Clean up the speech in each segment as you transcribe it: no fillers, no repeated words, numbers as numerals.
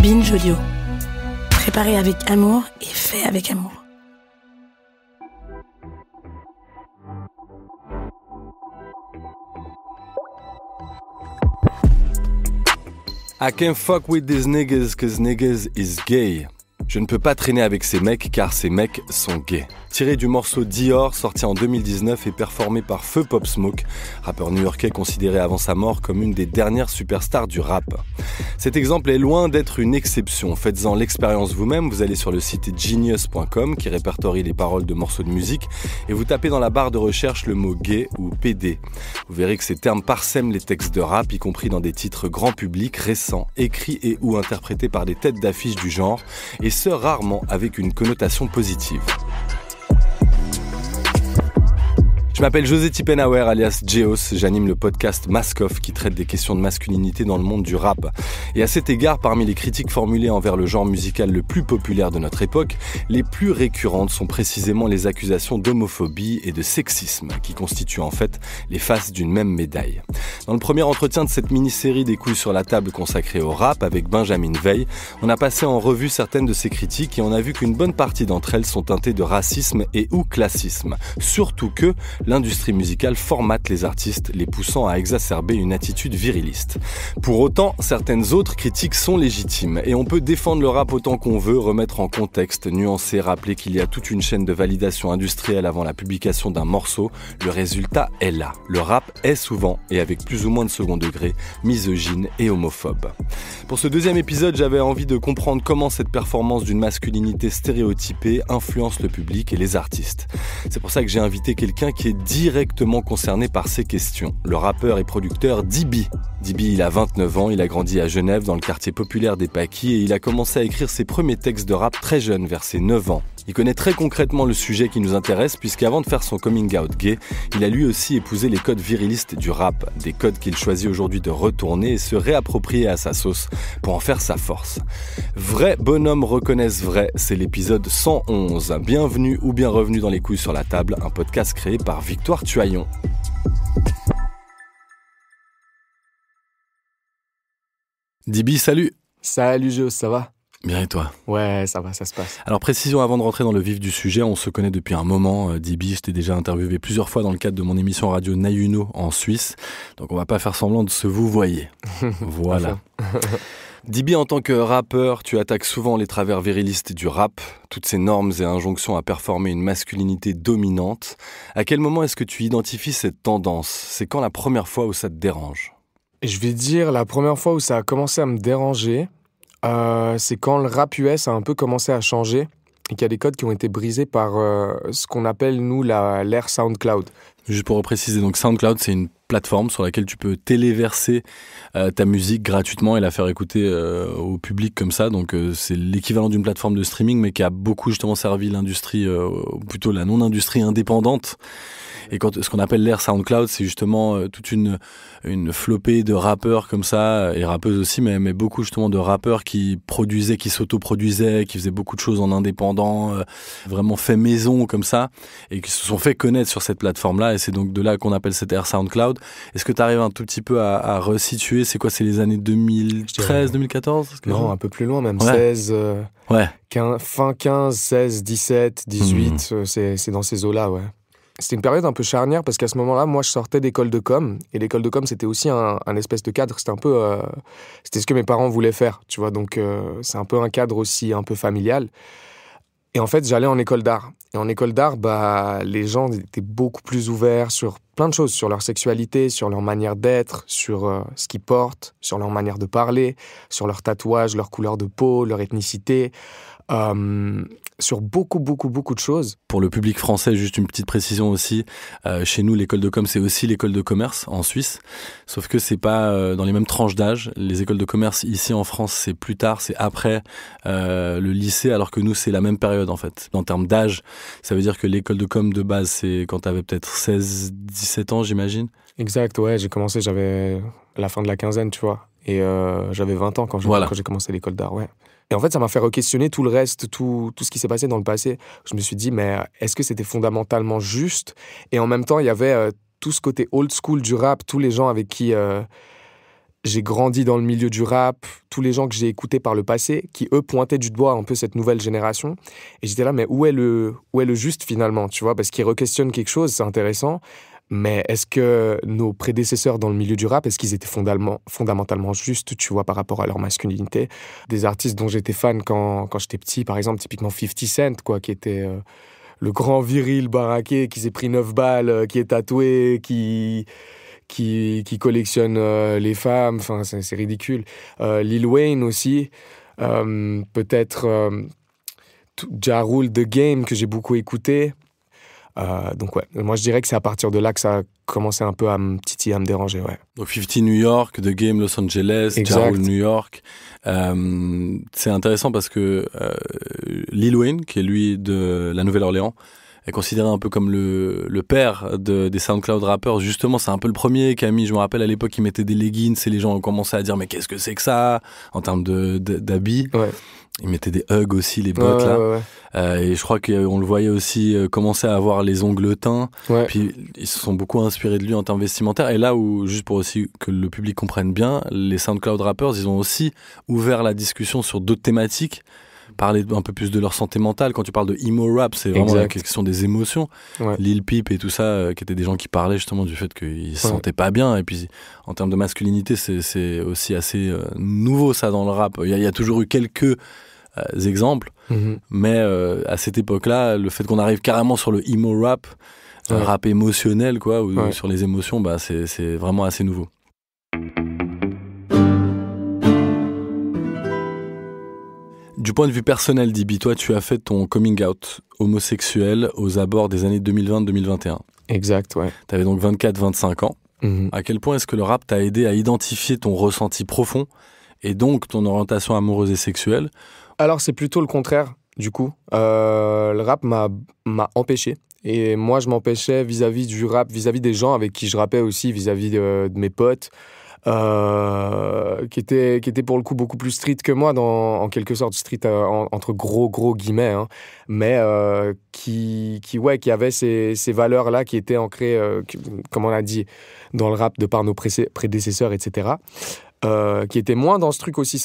Binge Audio. Préparé avec amour et fait avec amour. I can't fuck with these niggas cause niggas is gay. Je ne peux pas traîner avec ces mecs car ces mecs sont gays. Tiré du morceau Dior, sorti en 2019 et performé par Feu Pop Smoke, rappeur new-yorkais considéré avant sa mort comme une des dernières superstars du rap. Cet exemple est loin d'être une exception. Faites-en l'expérience vous-même, vous allez sur le site genius.com qui répertorie les paroles de morceaux de musique et vous tapez dans la barre de recherche le mot gay ou PD. Vous verrez que ces termes parsèment les textes de rap, y compris dans des titres grand public, récents, écrits et ou interprétés par des têtes d'affiche du genre, et ce rarement avec une connotation positive. Je m'appelle José Tippenauer alias Geos, j'anime le podcast Mask Off qui traite des questions de masculinité dans le monde du rap. Et à cet égard, parmi les critiques formulées envers le genre musical le plus populaire de notre époque, les plus récurrentes sont précisément les accusations d'homophobie et de sexisme, qui constituent en fait les faces d'une même médaille. Dans le premier entretien de cette mini-série des couilles sur la table consacrée au rap avec Benjamin Veil, on a passé en revue certaines de ces critiques et on a vu qu'une bonne partie d'entre elles sont teintées de racisme et ou classisme. Surtout que l'industrie musicale formate les artistes, les poussant à exacerber une attitude viriliste. Pour autant, certaines autres critiques sont légitimes et on peut défendre le rap autant qu'on veut, remettre en contexte, nuancer, rappeler qu'il y a toute une chaîne de validation industrielle avant la publication d'un morceau. Le résultat est là. Le rap est souvent, et avec plus ou moins de second degré, misogyne et homophobe. Pour ce deuxième épisode, j'avais envie de comprendre comment cette performance d'une masculinité stéréotypée influence le public et les artistes. C'est pour ça que j'ai invité quelqu'un qui est directement concerné par ces questions. Le rappeur et producteur Dibi. Dibi, il a 29 ans, il a grandi à Genève dans le quartier populaire des Paquis et il a commencé à écrire ses premiers textes de rap très jeune, vers ses 9 ans. Il connaît très concrètement le sujet qui nous intéresse puisqu'avant de faire son coming out gay, il a lui aussi épousé les codes virilistes du rap, des codes qu'il choisit aujourd'hui de retourner et se réapproprier à sa sauce pour en faire sa force. Vrai bonhomme reconnaissent vrai, c'est l'épisode 111. Bienvenue ou bien revenu dans les couilles sur la table, un podcast créé par Victoire Tuaillon. Dibi, salut. Salut Géos, ça va ? Bien et toi ? Ouais, ça va, ça se passe. Alors précision avant de rentrer dans le vif du sujet, on se connaît depuis un moment. Dibi, je t'ai déjà interviewé plusieurs fois dans le cadre de mon émission radio Nayuno en Suisse. Donc on va pas faire semblant de se vouvoyer. Voilà. Dibi, en tant que rappeur, tu attaques souvent les travers virilistes du rap, toutes ces normes et injonctions à performer une masculinité dominante. À quel moment est-ce que tu identifies cette tendance ? C'est quand la première fois où ça te dérange ? Je vais dire, la première fois où ça a commencé à me déranger, c'est quand le rap US a un peu commencé à changer et qu'il y a des codes qui ont été brisés par ce qu'on appelle, nous, l'ère SoundCloud. Juste pour préciser, donc SoundCloud, c'est une plateforme sur laquelle tu peux téléverser ta musique gratuitement et la faire écouter au public comme ça. Donc c'est l'équivalent d'une plateforme de streaming, mais qui a beaucoup justement servi l'industrie, plutôt la non-industrie indépendante. Et ce qu'on appelle l'ère SoundCloud, c'est justement toute une flopée de rappeurs comme ça, et rappeuses aussi, mais beaucoup justement de rappeurs qui produisaient, qui s'autoproduisaient, qui faisaient beaucoup de choses en indépendant, vraiment fait maison comme ça, et qui se sont fait connaître sur cette plateforme-là, et c'est donc de là qu'on appelle cette ère SoundCloud. Est-ce que tu arrives un tout petit peu à resituer, c'est quoi, c'est les années 2013, 2014 ? Non, un peu plus loin même, ouais. 16, ouais. Fin 15, 16, 17, 18, c'est dans ces eaux-là, ouais. C'était une période un peu charnière parce qu'à ce moment-là, moi, je sortais d'école de com. Et l'école de com, c'était aussi un espèce de cadre. C'était un peu... c'était ce que mes parents voulaient faire, tu vois. Donc, c'est un peu un cadre aussi un peu familial. Et en fait, j'allais en école d'art. Et en école d'art, les gens étaient beaucoup plus ouverts sur plein de choses. Sur leur sexualité, sur leur manière d'être, sur ce qu'ils portent, sur leur manière de parler, sur leurs tatouages, leur couleur de peau, leur ethnicité. Sur beaucoup de choses. Pour le public français, juste une petite précision aussi, chez nous l'école de com c'est aussi l'école de commerce en Suisse, sauf que c'est pas dans les mêmes tranches d'âge. Les écoles de commerce ici en France c'est plus tard, c'est après le lycée, alors que nous c'est la même période en fait. En termes d'âge, ça veut dire que l'école de com de base c'est quand t'avais peut-être 16-17 ans j'imagine. Exact, ouais, j'ai commencé, j'avais la fin de la quinzaine tu vois, et j'avais 20 ans quand j'ai commencé l'école d'art, ouais. Et en fait, ça m'a fait re-questionner tout le reste, tout ce qui s'est passé dans le passé. Je me suis dit, mais est-ce que c'était fondamentalement juste ? Et en même temps, il y avait tout ce côté old school du rap, tous les gens avec qui j'ai grandi dans le milieu du rap, tous les gens que j'ai écoutés par le passé, qui eux pointaient du doigt un peu cette nouvelle génération. Et j'étais là, mais où est le juste finalement, tu vois, parce qu'ils requestionnent quelque chose, c'est intéressant. Mais est-ce que nos prédécesseurs dans le milieu du rap, est-ce qu'ils étaient fondamentalement justes, tu vois, par rapport à leur masculinité? Des artistes dont j'étais fan quand j'étais petit, par exemple, typiquement 50 Cent, quoi, qui était le grand viril baraqué, qui s'est pris 9 balles, qui est tatoué, qui collectionne les femmes, enfin, c'est ridicule. Lil Wayne aussi, peut-être Ja Rule, The Game, que j'ai beaucoup écouté. Donc ouais, moi je dirais que c'est à partir de là que ça a commencé un peu à me titiller, à me déranger, ouais. Donc 50 New York, The Game Los Angeles, Ja Rule New York. C'est intéressant parce que Lil Wayne, qui est lui de la Nouvelle-Orléans, est considéré un peu comme le père des SoundCloud rappers. Justement, c'est un peu le premier qui a mis, je me rappelle à l'époque, il mettait des leggings et les gens ont commencé à dire mais qu'est-ce que c'est que ça en termes d'habits. Ouais. Il mettait des hugs aussi, les bottes là. Ouais. Et je crois qu'on le voyait aussi commencer à avoir les ongles teints. Ouais. Puis ils se sont beaucoup inspirés de lui en termes vestimentaires. Et là où, juste pour aussi que le public comprenne bien, les SoundCloud rappers, ils ont aussi ouvert la discussion sur d'autres thématiques. Parler un peu plus de leur santé mentale. Quand tu parles de emo rap, c'est vraiment la question des émotions. Ouais. Lil Peep et tout ça, qui étaient des gens qui parlaient justement du fait qu'ils se sentaient pas bien. Et puis en termes de masculinité, c'est aussi assez nouveau ça dans le rap. Il y a toujours eu quelques exemples, mais à cette époque-là, le fait qu'on arrive carrément sur le emo rap, rap émotionnel, quoi, ou sur les émotions, bah c'est vraiment assez nouveau. Du point de vue personnel, Dibi, toi, tu as fait ton coming out homosexuel aux abords des années 2020-2021. Exact, ouais. Tu avais donc 24-25 ans. À quel point est-ce que le rap t'a aidé à identifier ton ressenti profond et donc ton orientation amoureuse et sexuelle? Alors, c'est plutôt le contraire, du coup. Le rap m'a empêché. Et moi, je m'empêchais vis-à-vis du rap, vis-à-vis des gens avec qui je rappais aussi, vis-à-vis de mes potes. Qui était pour le coup beaucoup plus street que moi, en quelque sorte street entre gros guillemets, hein, mais qui avait ces valeurs-là qui étaient ancrées, comme on l'a dit, dans le rap de par nos prédécesseurs, etc. Qui étaient moins dans ce truc aussi,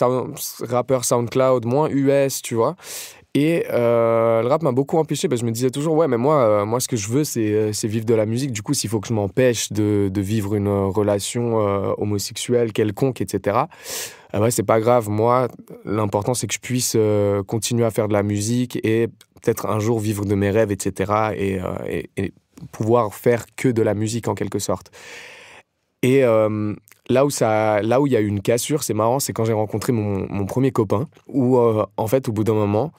rappeur SoundCloud, moins US, tu vois. Et le rap m'a beaucoup empêché, parce que je me disais toujours, ouais, mais moi ce que je veux, c'est vivre de la musique. Du coup, s'il faut que je m'empêche de vivre une relation homosexuelle quelconque, etc., ouais, c'est pas grave. Moi, l'important, c'est que je puisse continuer à faire de la musique et peut-être un jour vivre de mes rêves, etc., et pouvoir faire que de la musique, en quelque sorte. Et là où il y a eu une cassure, c'est marrant, c'est quand j'ai rencontré mon premier copain, où en fait, au bout d'un moment,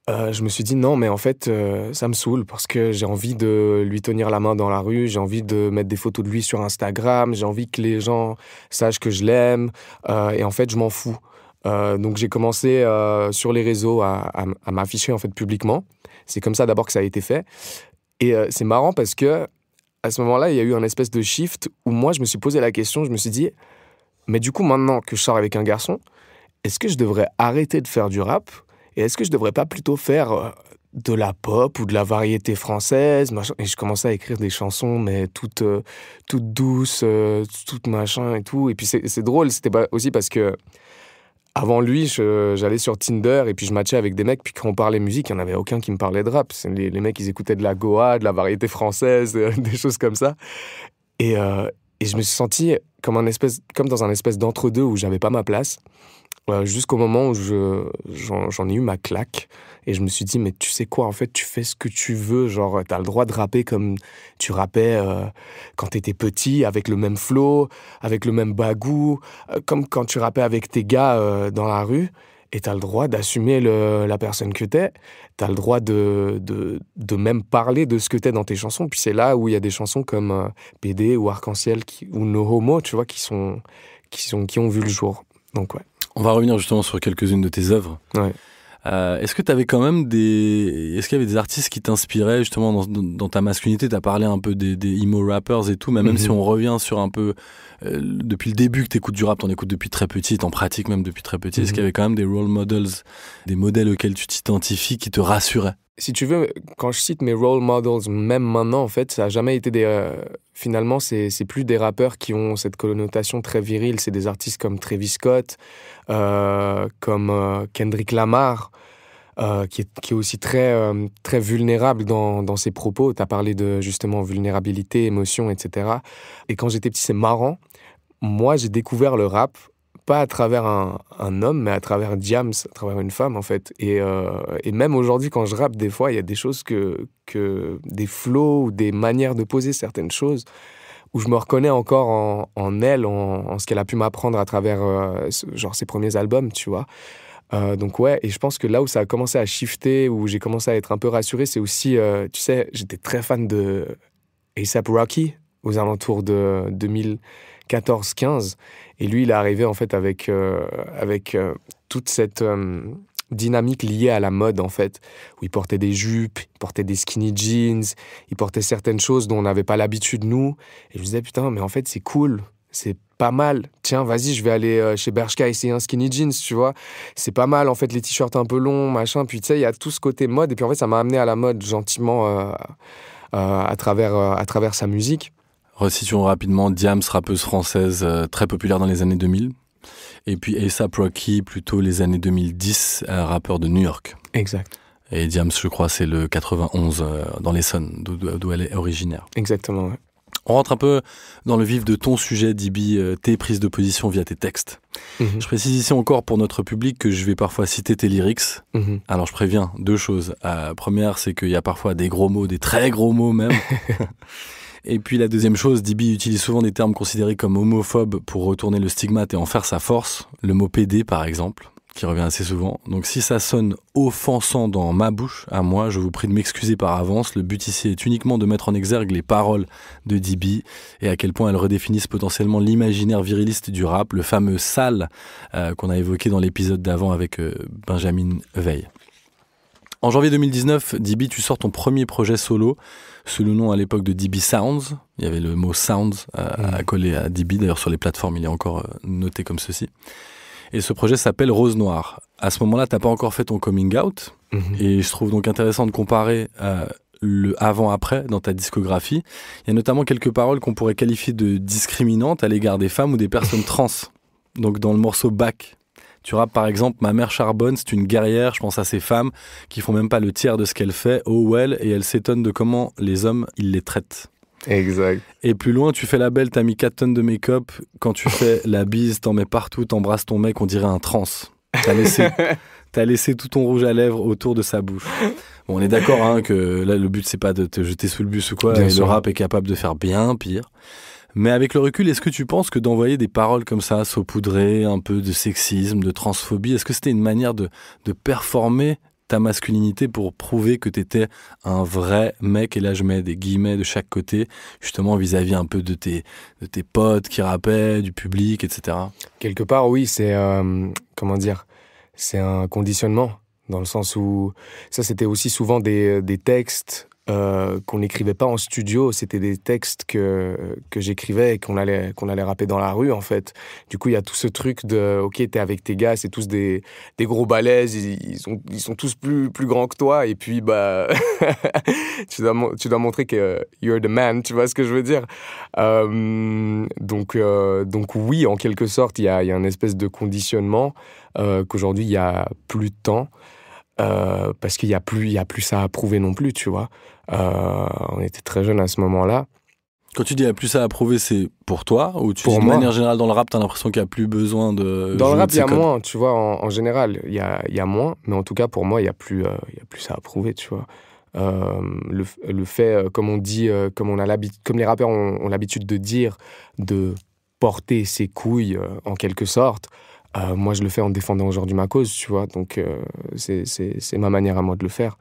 je me suis dit non, mais en fait, ça me saoule parce que j'ai envie de lui tenir la main dans la rue, j'ai envie de mettre des photos de lui sur Instagram, j'ai envie que les gens sachent que je l'aime, et en fait, je m'en fous. Donc j'ai commencé sur les réseaux à m'afficher en fait publiquement. C'est comme ça d'abord que ça a été fait. Et c'est marrant parce que à ce moment-là, il y a eu un espèce de shift où moi, je me suis posé la question, je me suis dit, mais du coup, maintenant que je sors avec un garçon, est-ce que je devrais arrêter de faire du rap? Et est-ce que je devrais pas plutôt faire de la pop ou de la variété française, machin? Et je commençais à écrire des chansons, mais toutes douces, toutes machin et tout. Et puis c'est drôle, c'était aussi parce que avant lui, j'allais sur Tinder et puis je matchais avec des mecs, puis quand on parlait musique, il n'y en avait aucun qui me parlait de rap. Les mecs, ils écoutaient de la Goa, de la variété française, des choses comme ça. Et je me suis senti comme dans un espèce d'entre-deux où j'avais pas ma place, jusqu'au moment où j'en ai eu ma claque. Et je me suis dit, mais tu sais quoi, en fait, tu fais ce que tu veux. Genre, t'as le droit de rapper comme tu rappais quand t'étais petit, avec le même flow, avec le même bagou, comme quand tu rappais avec tes gars dans la rue. Et t'as le droit d'assumer la personne que t'es. T'as le droit de même parler de ce que t'es dans tes chansons. Puis c'est là où il y a des chansons comme PD ou Arc-en-Ciel ou No Homo, tu vois, qui ont vu le jour. Donc ouais. On va revenir justement sur quelques-unes de tes œuvres. Ouais. Est-ce que t'avais quand même est-ce qu'il y avait des artistes qui t'inspiraient justement dans ta masculinité? T'as parlé un peu des emo rappers et tout, mais même si on revient sur un peu depuis le début que t'écoutes du rap, t'en écoutes depuis très petit, t'en pratiques même depuis très petit, est-ce qu'il y avait quand même des role models, des modèles auxquels tu t'identifies qui te rassuraient? si tu veux, quand je cite mes role models, même maintenant, en fait, ça a jamais été finalement, c'est plus des rappeurs qui ont cette connotation très virile. C'est des artistes comme Travis Scott, comme Kendrick Lamar, qui est aussi très vulnérable dans ses propos. Tu as parlé de, justement, vulnérabilité, émotion, etc. Et quand j'étais petit, c'est marrant. Moi, j'ai découvert le rap pas à travers un homme, mais à travers Diams, à travers une femme, en fait. Et même aujourd'hui, quand je rappe, des fois, il y a des choses des flows ou des manières de poser certaines choses où je me reconnais encore en elle, en ce qu'elle a pu m'apprendre à travers genre ses premiers albums, tu vois. Donc ouais, et je pense que là où ça a commencé à shifter, où j'ai commencé à être un peu rassuré, c'est aussi, tu sais, j'étais très fan de A$AP Rocky aux alentours de 2014-15. Et lui, il est arrivé en fait avec toute cette dynamique liée à la mode, en fait, où il portait des jupes, il portait des skinny jeans, il portait certaines choses dont on n'avait pas l'habitude, nous. Et je me disais, putain, mais en fait, c'est cool, c'est pas mal. Tiens, vas-y, je vais aller chez Bershka essayer un skinny jeans, tu vois. C'est pas mal, en fait, les t-shirts un peu longs, machin. Puis, tu sais, il y a tout ce côté mode. Et puis, en fait, ça m'a amené à la mode gentiment à travers sa musique. Resituons rapidement, Diams, rappeuse française très populaire dans les années 2000. Et puis A$AP Rocky, plutôt les années 2010, rappeur de New York. Exact. Et Diams, je crois, c'est le 91 dans l'Essonne, d'où elle est originaire. Exactement, ouais. On rentre un peu dans le vif de ton sujet, Dibi, tes prises de position via tes textes. Je précise ici encore pour notre public que je vais parfois citer tes lyrics. Alors je préviens, deux choses. Première, c'est qu'il y a parfois des gros mots, des très gros mots même. Et puis la deuxième chose, Dibi utilise souvent des termes considérés comme homophobes pour retourner le stigmate et en faire sa force. Le mot PD par exemple, qui revient assez souvent. Donc si ça sonne offensant dans ma bouche, à moi, je vous prie de m'excuser par avance. Le but ici est uniquement de mettre en exergue les paroles de Dibi et à quel point elles redéfinissent potentiellement l'imaginaire viriliste du rap, le fameux sale qu'on a évoqué dans l'épisode d'avant avec Benjamin Veil. En janvier 2019, Dibi, tu sors ton premier projet solo, sous le nom à l'époque de Dibi Sounds. Il y avait le mot Sounds à coller à Dibi. D'ailleurs, sur les plateformes, il est encore noté comme ceci. Et ce projet s'appelle Rose Noire. À ce moment-là, tu n'as pas encore fait ton coming out. Et je trouve donc intéressant de comparer le avant-après dans ta discographie. Il y a notamment quelques paroles qu'on pourrait qualifier de discriminantes à l'égard des femmes ou des personnes trans. Donc dans le morceau Back, tu rappes par exemple « Ma mère charbonne, c'est une guerrière, je pense à ces femmes qui font même pas le tiers de ce qu'elle fait, oh well, et elle s'étonne de comment les hommes, ils les traitent. » Exact. Et plus loin, tu fais la belle, t'as mis 4 tonnes de make-up, quand tu fais la bise, t'en mets partout, t'embrasses ton mec, on dirait un trans. T'as laissé tout ton rouge à lèvres autour de sa bouche. Bon, on est d'accord hein, que là, le but, c'est pas de te jeter sous le bus ou quoi, et le rap est capable de faire bien pire. Mais avec le recul, est-ce que tu penses que d'envoyer des paroles comme ça, saupoudrées, un peu de sexisme, de transphobie, est-ce que c'était une manière de performer ta masculinité pour prouver que t'étais un vrai mec, et là je mets des guillemets de chaque côté, justement vis-à-vis un peu de tes potes qui rappaient, du public, etc. Quelque part, oui, c'est, comment dire, c'est un conditionnement, dans le sens où ça c'était aussi souvent des textes qu'on n'écrivait pas en studio, c'était des textes que j'écrivais et qu'on allait rapper dans la rue en fait. Du coup il y a tout ce truc de ok, t'es avec tes gars, c'est tous des gros balèzes, ils sont tous plus grands que toi et puis bah tu dois montrer que you're the man, tu vois ce que je veux dire. Donc oui, en quelque sorte il y a une espèce de conditionnement qu'aujourd'hui il y a plus de temps. Parce qu'il y a plus ça à prouver non plus, tu vois. On était très jeunes à ce moment-là. Quand tu dis il n'y a plus ça à prouver, c'est pour toi ou tu dis de manière générale dans le rap, t'as l'impression qu'il n'y a plus besoin de... Dans le rap, il y a moins, tu vois, en général, il y a moins, mais en tout cas, pour moi, il y a plus ça à prouver, tu vois. Le fait, comme on dit, comme les rappeurs ont l'habitude de dire, de porter ses couilles, en quelque sorte, moi, je le fais en défendant aujourd'hui ma cause, tu vois. Donc, c'est ma manière à moi de le faire.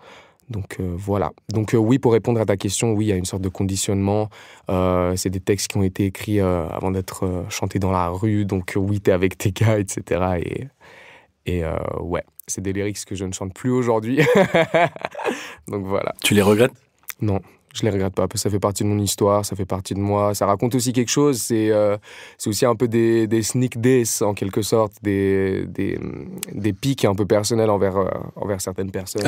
Donc, voilà. Donc, oui, pour répondre à ta question, oui, il y a une sorte de conditionnement. C'est des textes qui ont été écrits avant d'être chantés dans la rue. Donc, oui, t'es avec tes gars, etc. Et ouais, c'est des lyrics que je ne chante plus aujourd'hui. Donc, voilà. Tu les regrettes ? Non, Je les regrette pas, parce que ça fait partie de mon histoire, ça fait partie de moi. Ça raconte aussi quelque chose. C'est aussi un peu des sneak diss, en quelque sorte, des pics un peu personnels envers certaines personnes.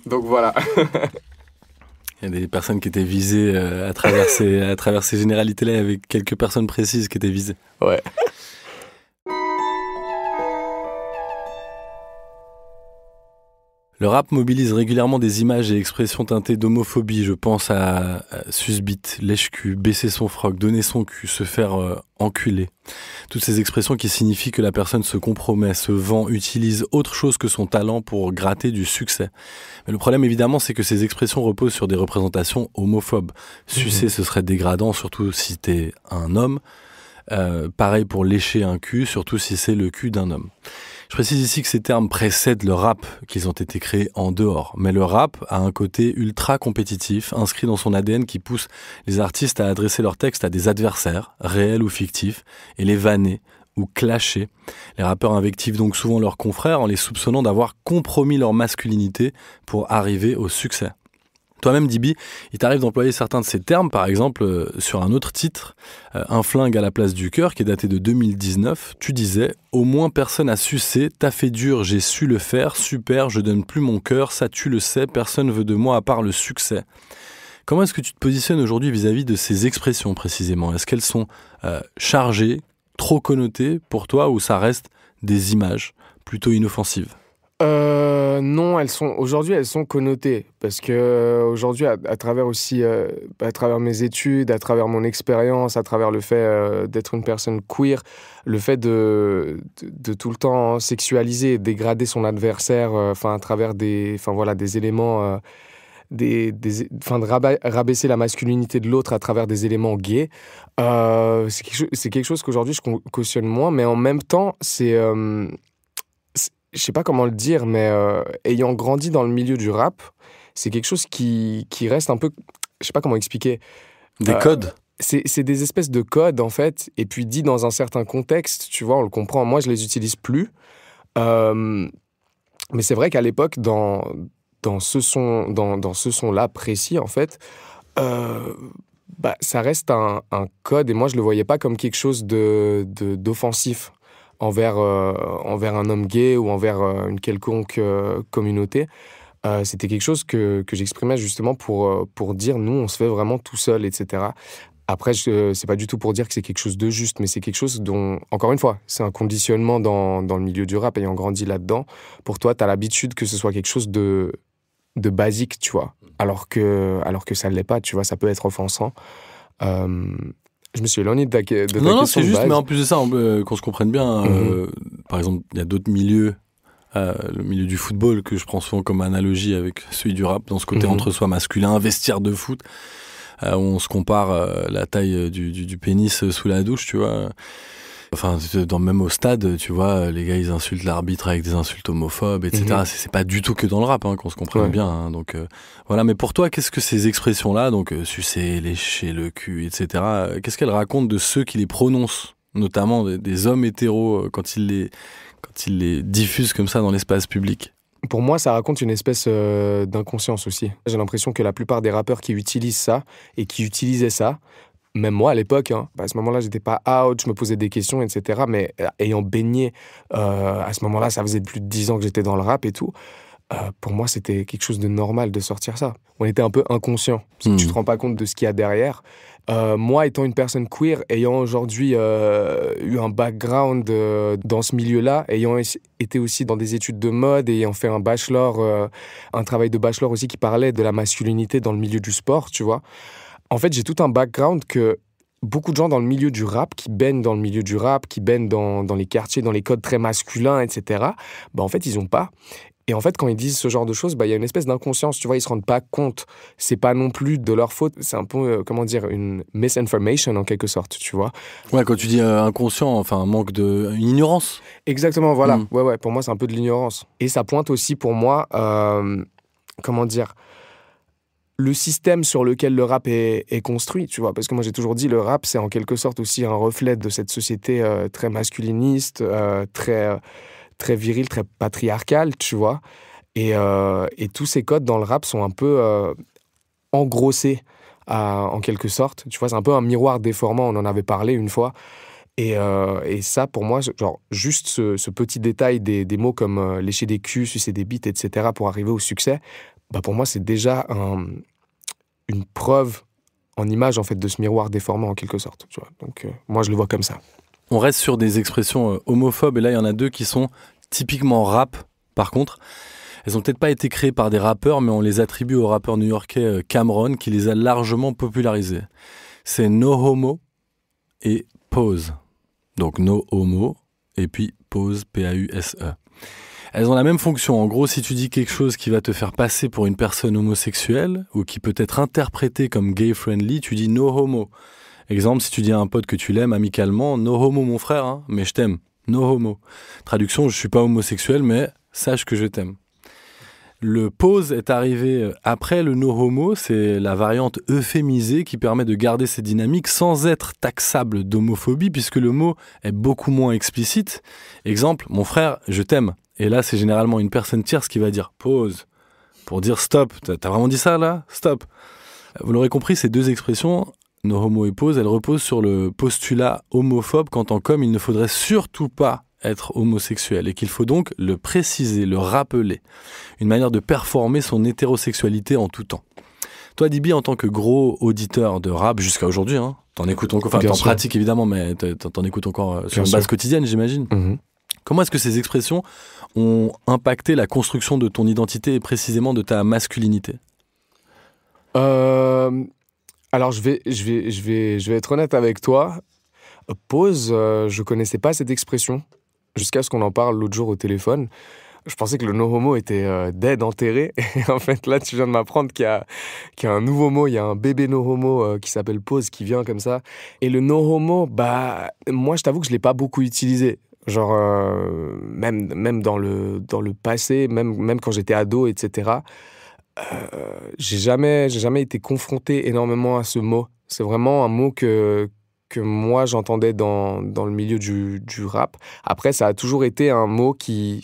Donc voilà. Il y a des personnes qui étaient visées à travers ces généralités-là, il y avait quelques personnes précises qui étaient visées. Ouais. Le rap mobilise régulièrement des images et expressions teintées d'homophobie. Je pense à susbite, lèche-cul, baisser son froc, donner son cul, se faire enculer. Toutes ces expressions qui signifient que la personne se compromet, se vend, utilise autre chose que son talent pour gratter du succès. Mais le problème évidemment, c'est que ces expressions reposent sur des représentations homophobes. Sucer, ce serait dégradant, surtout si t'es un homme. Pareil pour lécher un cul, surtout si c'est le cul d'un homme. Je précise ici que ces termes précèdent le rap, qu'ils ont été créés en dehors. Mais le rap a un côté ultra compétitif, inscrit dans son ADN qui pousse les artistes à adresser leurs textes à des adversaires, réels ou fictifs, et les vanner ou clasher. Les rappeurs invectivent donc souvent leurs confrères en les soupçonnant d'avoir compromis leur masculinité pour arriver au succès. Toi-même, Dibi, il t'arrive d'employer certains de ces termes, par exemple, sur un autre titre, Un flingue à la place du cœur, qui est daté de 2019, tu disais « Au moins personne a sucé, t'as fait dur, j'ai su le faire, super, je donne plus mon cœur, ça tu le sais, personne veut de moi à part le succès ». Comment est-ce que tu te positionnes aujourd'hui vis-à-vis de ces expressions précisément ? Est-ce qu'elles sont chargées, trop connotées pour toi, ou ça reste des images plutôt inoffensives ? Non, aujourd'hui elles sont connotées parce que aujourd'hui à travers aussi à travers mes études, à travers mon expérience, à travers le fait d'être une personne queer, le fait de tout le temps sexualiser, dégrader son adversaire, à travers des éléments de rabaisser la masculinité de l'autre à travers des éléments gays, c'est quelque chose qu'aujourd'hui je cautionne moins, mais en même temps je sais pas comment le dire, mais ayant grandi dans le milieu du rap, c'est quelque chose qui reste un peu... Je sais pas comment expliquer. Des codes ? C'est des espèces de codes, en fait, et puis dit dans un certain contexte, tu vois, on le comprend. Moi, je les utilise plus. Mais c'est vrai qu'à l'époque, dans ce son-là précis, en fait, ça reste un code, et moi, je le voyais pas comme quelque chose d'offensif envers un homme gay ou envers une quelconque communauté. C'était quelque chose que j'exprimais justement pour dire nous, on se fait vraiment tout seul, etc. Après, c'est pas du tout pour dire que c'est quelque chose de juste, mais c'est quelque chose dont, encore une fois, c'est un conditionnement dans le milieu du rap, ayant grandi là-dedans. Pour toi, t'as l'habitude que ce soit quelque chose de basique, tu vois, alors que ça l'est pas, tu vois, ça peut être offensant. Je me suis éloigné de ta question. Non, c'est juste, base. mais en plus de ça, qu'on se comprenne bien, par exemple, il y a d'autres milieux, le milieu du football, que je prends souvent comme analogie avec celui du rap, dans ce côté entre-soi masculin, vestiaire de foot, où on se compare la taille du pénis sous la douche, tu vois. Enfin, même au stade, tu vois, les gars, ils insultent l'arbitre avec des insultes homophobes, etc. C'est pas du tout que dans le rap, qu'on se comprenne bien. Hein. Donc, voilà. Mais pour toi, qu'est-ce que ces expressions-là, donc sucer, lécher le cul, etc., qu'est-ce qu'elles racontent de ceux qui les prononcent, notamment des hommes hétéros, quand ils les diffusent comme ça dans l'espace public ? Pour moi, ça raconte une espèce d'inconscience aussi. J'ai l'impression que la plupart des rappeurs qui utilisent ça et qui utilisaient ça, même moi à l'époque, à ce moment-là, j'étais pas out, je me posais des questions, etc. Mais ayant baigné, à ce moment-là, ça faisait plus de 10 ans que j'étais dans le rap et tout. Pour moi, c'était quelque chose de normal de sortir ça. On était un peu inconscient, parce que tu te rends pas compte de ce qu'il y a derrière. Moi, étant une personne queer, ayant aujourd'hui eu un background dans ce milieu-là, ayant été aussi dans des études de mode, ayant fait un bachelor, un travail de bachelor aussi qui parlait de la masculinité dans le milieu du sport, tu vois. En fait, j'ai tout un background que beaucoup de gens dans le milieu du rap, qui baignent dans le milieu du rap, qui baignent dans les quartiers, dans les codes très masculins, etc., en fait, ils ont pas. Et en fait, quand ils disent ce genre de choses, il y a une espèce d'inconscience, tu vois, ils se rendent pas compte. C'est pas non plus de leur faute, c'est un peu, une misinformation en quelque sorte, tu vois. Ouais, quand tu dis inconscient, enfin, un manque une ignorance. Exactement, voilà. Ouais, pour moi, c'est un peu de l'ignorance. Et ça pointe aussi pour moi, le système sur lequel le rap est construit, tu vois. Parce que moi, j'ai toujours dit, le rap, c'est en quelque sorte aussi un reflet de cette société très masculiniste, très viril, très patriarcal, tu vois. Et tous ces codes dans le rap sont un peu engrossés en quelque sorte. Tu vois, c'est un peu un miroir déformant, on en avait parlé une fois. Et ça, pour moi, genre, juste ce petit détail des mots comme lécher des culs, sucer des bites, etc., pour arriver au succès, bah pour moi, c'est déjà une preuve en image, en fait, de ce miroir déformant, en quelque sorte. Tu vois. Donc, moi, je le vois comme ça. On reste sur des expressions homophobes, et là, il y en a deux qui sont typiquement rap, par contre. Elles n'ont peut-être pas été créées par des rappeurs, mais on les attribue au rappeur new-yorkais Cameron, qui les a largement popularisées. C'est no homo et pause. Donc no homo, et puis pause, P-A-U-S-E. Elles ont la même fonction. En gros, si tu dis quelque chose qui va te faire passer pour une personne homosexuelle, ou qui peut être interprété comme gay-friendly, tu dis no homo. Exemple, si tu dis à un pote que tu l'aimes amicalement, no homo mon frère, hein, mais je t'aime. No homo. Traduction, je suis pas homosexuel, mais sache que je t'aime. Le pause est arrivé après le no homo, c'est la variante euphémisée qui permet de garder ces dynamiques sans être taxable d'homophobie, puisque le mot est beaucoup moins explicite. Exemple, mon frère, je t'aime. Et là, c'est généralement une personne tierce qui va dire pause, pour dire stop. T'as vraiment dit ça là ? Stop. Vous l'aurez compris, ces deux expressions, no homo et pause, elles reposent sur le postulat homophobe qu'en tant qu'homme, il ne faudrait surtout pas être homosexuel et qu'il faut donc le préciser, le rappeler. Une manière de performer son hétérosexualité en tout temps. Toi, Dibi, en tant que gros auditeur de rap jusqu'à aujourd'hui, hein, t'en écoutes encore, enfin t'en pratiques évidemment, mais t'en écoutes encore sur une base quotidienne, j'imagine. Mm-hmm. Comment est-ce que ces expressions ont impacté la construction de ton identité et précisément de ta masculinité ? Alors je vais être honnête avec toi. Pause, je connaissais pas cette expression jusqu'à ce qu'on en parle l'autre jour au téléphone. Je pensais que le no homo était dead, enterré. Et en fait, là, tu viens de m'apprendre qu'il y a un nouveau mot, il y a un bébé no homo qui s'appelle pause, qui vient comme ça. Et le no homo, bah, moi, je t'avoue que je l'ai pas beaucoup utilisé. Genre, même dans le passé, même quand j'étais ado, etc., j'ai jamais été confronté énormément à ce mot. C'est vraiment un mot que moi j'entendais dans le milieu du rap. Après, ça a toujours été deux mots qui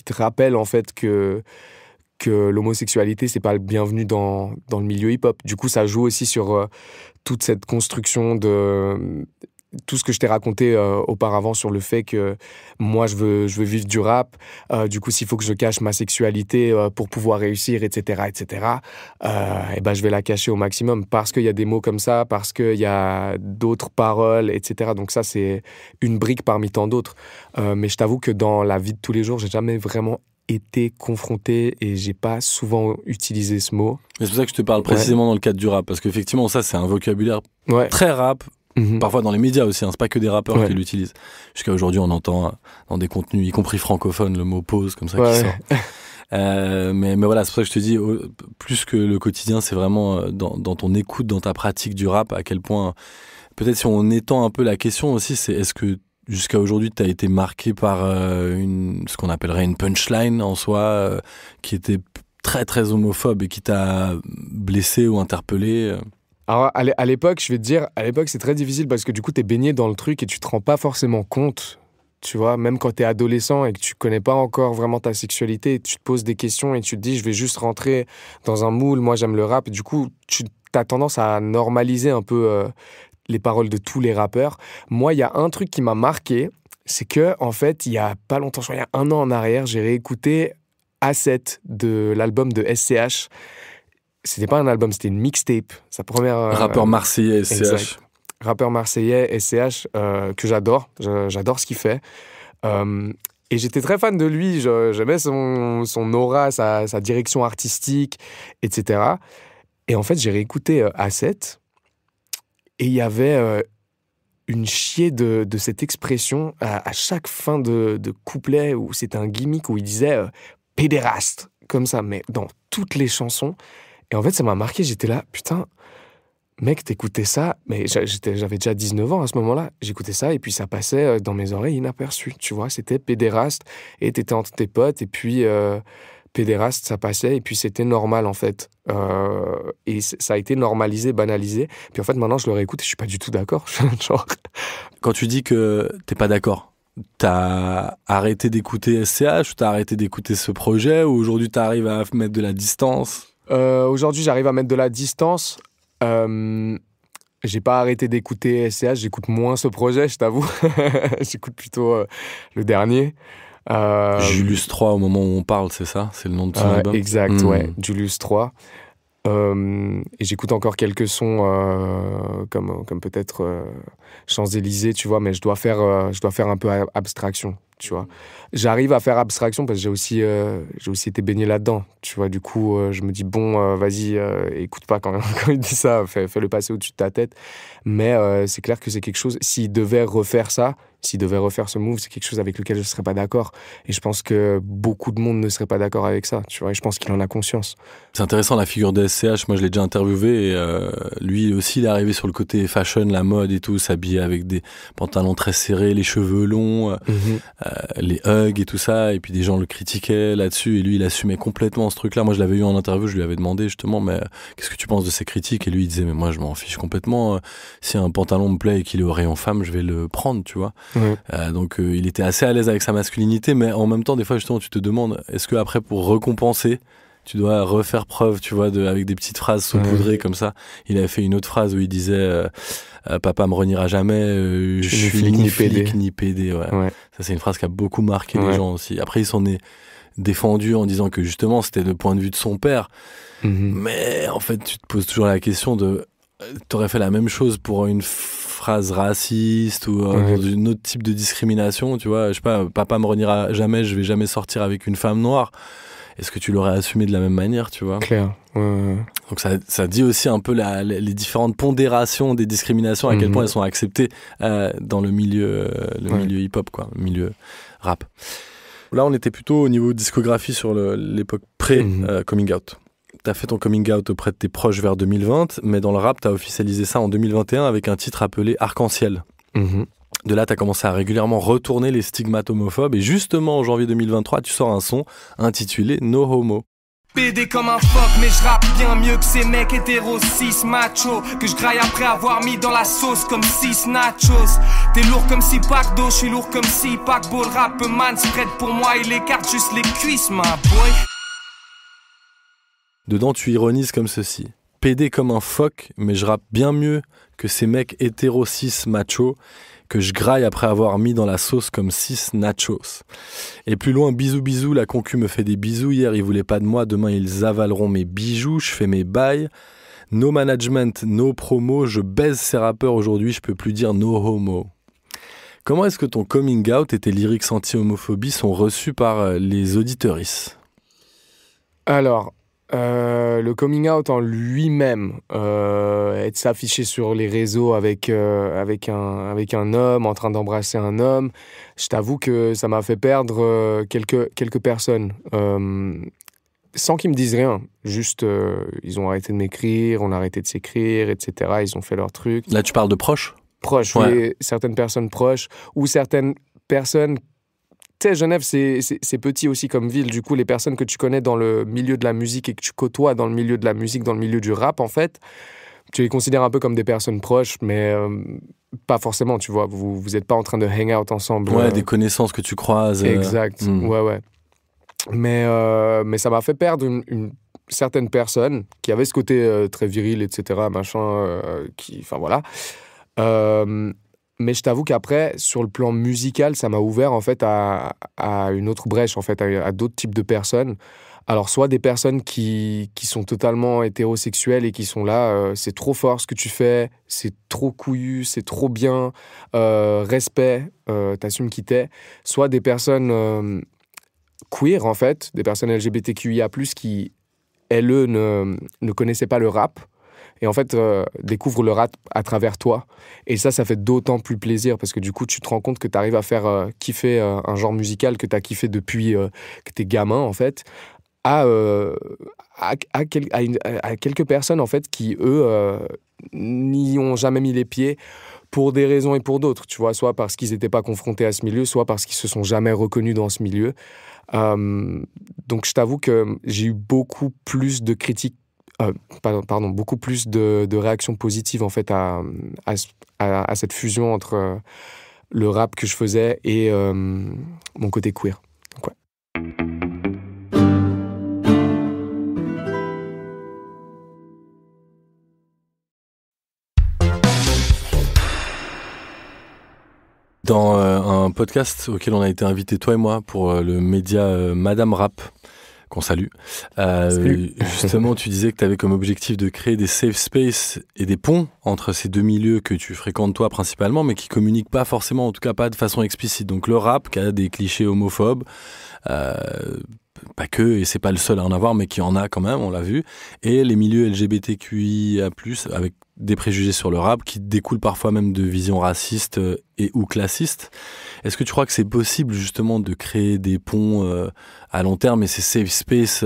te rappellent en fait que l'homosexualité c'est pas le bienvenu dans le milieu hip-hop. Du coup, ça joue aussi sur toute cette construction de tout ce que je t'ai raconté auparavant sur le fait que moi je veux vivre du rap, du coup s'il faut que je cache ma sexualité pour pouvoir réussir, etc., et ben je vais la cacher au maximum parce qu'il y a des mots comme ça, parce qu'il y a d'autres paroles, etc. Donc ça c'est une brique parmi tant d'autres, mais je t'avoue que dans la vie de tous les jours j'ai jamais vraiment été confronté et j'ai pas souvent utilisé ce mot. Et c'est pour ça que je te parle précisément dans le cadre du rap, parce qu'effectivement ça c'est un vocabulaire très rap. Parfois dans les médias aussi, hein, c'est pas que des rappeurs qui l'utilisent. Jusqu'à aujourd'hui, on entend dans des contenus, y compris francophones, le mot pause comme ça qui sort. Mais voilà, c'est pour ça que je te dis, plus que le quotidien, c'est vraiment dans ton écoute, dans ta pratique du rap, à quel point, peut-être si on étend un peu la question aussi, c'est est-ce que jusqu'à aujourd'hui, tu as été marqué par ce qu'on appellerait une punchline en soi, qui était très très homophobe et qui t'a blessé ou interpellé Alors, à l'époque, je vais te dire, c'est très difficile parce que du coup, t'es baigné dans le truc et tu te rends pas forcément compte, tu vois, même quand t'es adolescent et que tu connais pas encore vraiment ta sexualité, tu te poses des questions et tu te dis, je vais juste rentrer dans un moule, moi j'aime le rap, et du coup, tu as tendance à normaliser un peu les paroles de tous les rappeurs. Moi, il y a un truc qui m'a marqué, c'est que, en fait, il y a pas longtemps, je crois, il y a 1 an en arrière, j'ai réécouté A7 de l'album de SCH. C'était pas un album, c'était une mixtape. Sa première. Rappeur marseillais, SCH. Exact. Rappeur marseillais, SCH, que j'adore. J'adore ce qu'il fait. Et j'étais très fan de lui. J'aimais son aura, sa direction artistique, etc. Et en fait, j'ai réécouté A7. Et il y avait une chier de cette expression à chaque fin de couplet où c'était un gimmick où il disait pédéraste, comme ça, mais dans toutes les chansons. Et en fait, ça m'a marqué, j'étais là, putain, mec, t'écoutais ça, mais j'avais déjà 19 ans à ce moment-là, j'écoutais ça, et puis ça passait dans mes oreilles inaperçu, tu vois, c'était pédéraste, et t'étais entre tes potes, et puis pédéraste, ça passait, et puis c'était normal, en fait. Et ça a été normalisé, banalisé, puis en fait, maintenant, je le réécoute, et je suis pas du tout d'accord, genre... Quand tu dis que t'es pas d'accord, t'as arrêté d'écouter SCH ou t'as arrêté d'écouter ce projet ou aujourd'hui t'arrives à mettre de la distance? Aujourd'hui, j'arrive à mettre de la distance. J'ai pas arrêté d'écouter SCH, j'écoute moins ce projet, je t'avoue. J'écoute plutôt le dernier. Julius 3 au moment où on parle, c'est ça? C'est le nom de son album? Exact, ouais, Julius 3. Et j'écoute encore quelques sons comme peut-être Champs-Élysées, tu vois, mais je dois faire un peu abstraction, tu vois. J'arrive à faire abstraction parce que j'ai aussi été baigné là-dedans, tu vois. Du coup, je me dis, bon, vas-y, écoute pas quand il dit ça, fais-le passer au-dessus de ta tête. Mais c'est clair que c'est quelque chose, s'il devait refaire ce move, c'est quelque chose avec lequel je ne serais pas d'accord. Et je pense que beaucoup de monde ne serait pas d'accord avec ça, tu vois. Et je pense qu'il en a conscience. C'est intéressant, la figure de SCH. Moi, je l'ai déjà interviewé. Et lui aussi, il est arrivé sur le côté fashion, la mode et tout, s'habiller avec des pantalons très serrés, les cheveux longs, les hugs et tout ça. Et puis des gens le critiquaient là-dessus. Et lui, il assumait complètement ce truc-là. Moi, je l'avais eu en interview. Je lui avais demandé justement, mais qu'est-ce que tu penses de ces critiques? Et lui, il disait, mais moi, je m'en fiche complètement. Si un pantalon me plaît et qu'il est au rayon femme, je vais le prendre, tu vois. Donc il était assez à l'aise avec sa masculinité, mais en même temps des fois justement tu te demandes est-ce que après pour récompenser tu dois refaire preuve, tu vois, avec des petites phrases saupoudrées comme ça. Il avait fait une autre phrase où il disait papa me reniera jamais, je suis ni flic ni pédé. Ouais. Ça c'est une phrase qui a beaucoup marqué les gens aussi. Après il s'en est défendu en disant que justement c'était le point de vue de son père, mais en fait tu te poses toujours la question de t'aurais fait la même chose pour une phrase raciste ou dans un autre type de discrimination, tu vois, je sais pas, papa me reniera jamais, je vais jamais sortir avec une femme noire. Est-ce que tu l'aurais assumé de la même manière, tu vois? Clair. Donc ça dit aussi un peu les différentes pondérations des discriminations, à quel point elles sont acceptées dans le milieu hip-hop, quoi, le milieu rap. Là, on était plutôt au niveau discographie sur l'époque pré-coming out. T'as fait ton coming out auprès de tes proches vers 2020, mais dans le rap, t'as officialisé ça en 2021 avec un titre appelé Arc-en-Ciel. De là, t'as commencé à régulièrement retourner les stigmates homophobes, et justement, en janvier 2023, tu sors un son intitulé No Homo. PD comme un fuck, mais je rappe bien mieux que ces mecs hétéros 6 machos que je graille après avoir mis dans la sauce comme 6 nachos. T'es lourd comme si pack d'eau, je suis lourd comme si paquebot. Le rap man spread pour moi, il écarte juste les cuisses, ma boy. Dedans, tu ironises comme ceci. PD comme un fuck, mais je rappe bien mieux que ces mecs hétéros 6 machos que je graille après avoir mis dans la sauce comme 6 nachos. Et plus loin, bisous bisous, la concu me fait des bisous. Hier, ils voulaient pas de moi, demain, ils avaleront mes bijoux. Je fais mes bails. No management, no promo. Je baise ces rappeurs aujourd'hui, je peux plus dire no homo. Comment est-ce que ton coming out et tes lyrics anti-homophobie sont reçus par les auditeuristes? Alors, le coming out en lui-même, être s'afficher sur les réseaux avec un homme, en train d'embrasser un homme, je t'avoue que ça m'a fait perdre quelques personnes. Sans qu'ils me disent rien, juste ils ont arrêté de m'écrire, on a arrêté de s'écrire, etc. Ils ont fait leur truc. Là, tu parles de proches? Proches, oui, certaines personnes proches, ou certaines personnes. Tu sais, Genève, c'est petit aussi comme ville. Du coup, les personnes que tu connais dans le milieu de la musique et que tu côtoies dans le milieu de la musique, dans le milieu du rap, en fait, tu les considères un peu comme des personnes proches, mais pas forcément, tu vois. Vous n'êtes pas en train de hang out ensemble. Ouais, des connaissances que tu croises. Exact, ouais. Mais ça m'a fait perdre une certaine personne qui avait ce côté très viril, etc., machin, enfin voilà. Mais je t'avoue qu'après, sur le plan musical, ça m'a ouvert en fait à une autre brèche, en fait, à d'autres types de personnes. Alors, soit des personnes qui sont totalement hétérosexuelles et qui sont là, c'est trop fort ce que tu fais, c'est trop couillu, c'est trop bien, respect, t'assumes qui t'es. Soit des personnes queer, en fait, des personnes LGBTQIA+, qui, elles, ne connaissaient pas le rap. Et en fait, découvre le rap à travers toi. Et ça fait d'autant plus plaisir parce que du coup, tu te rends compte que tu arrives à faire kiffer un genre musical que tu as kiffé depuis que t'es gamin, en fait, à quelques personnes, en fait, qui, eux, n'y ont jamais mis les pieds pour des raisons et pour d'autres, tu vois, soit parce qu'ils n'étaient pas confrontés à ce milieu, soit parce qu'ils se sont jamais reconnus dans ce milieu. Donc, je t'avoue que j'ai eu beaucoup plus de critiques, beaucoup plus de réactions positives en fait à cette fusion le rap que je faisais et mon côté queer. Donc, ouais. Dans un podcast auquel on a été invité, toi et moi, pour le média Madame Rap, qu'on salue. Justement, tu disais que tu avais comme objectif de créer des safe spaces et des ponts entre ces deux milieux que tu fréquentes toi principalement, mais qui communiquent pas forcément, en tout cas pas de façon explicite. Donc le rap, qui a des clichés homophobes, pas que, et c'est pas le seul à en avoir, mais qui en a quand même, on l'a vu, et les milieux LGBTQIA+, avec des préjugés sur le rap, qui découlent parfois même de visions racistes et ou classistes. Est-ce que tu crois que c'est possible justement de créer des ponts à long terme et ces safe spaces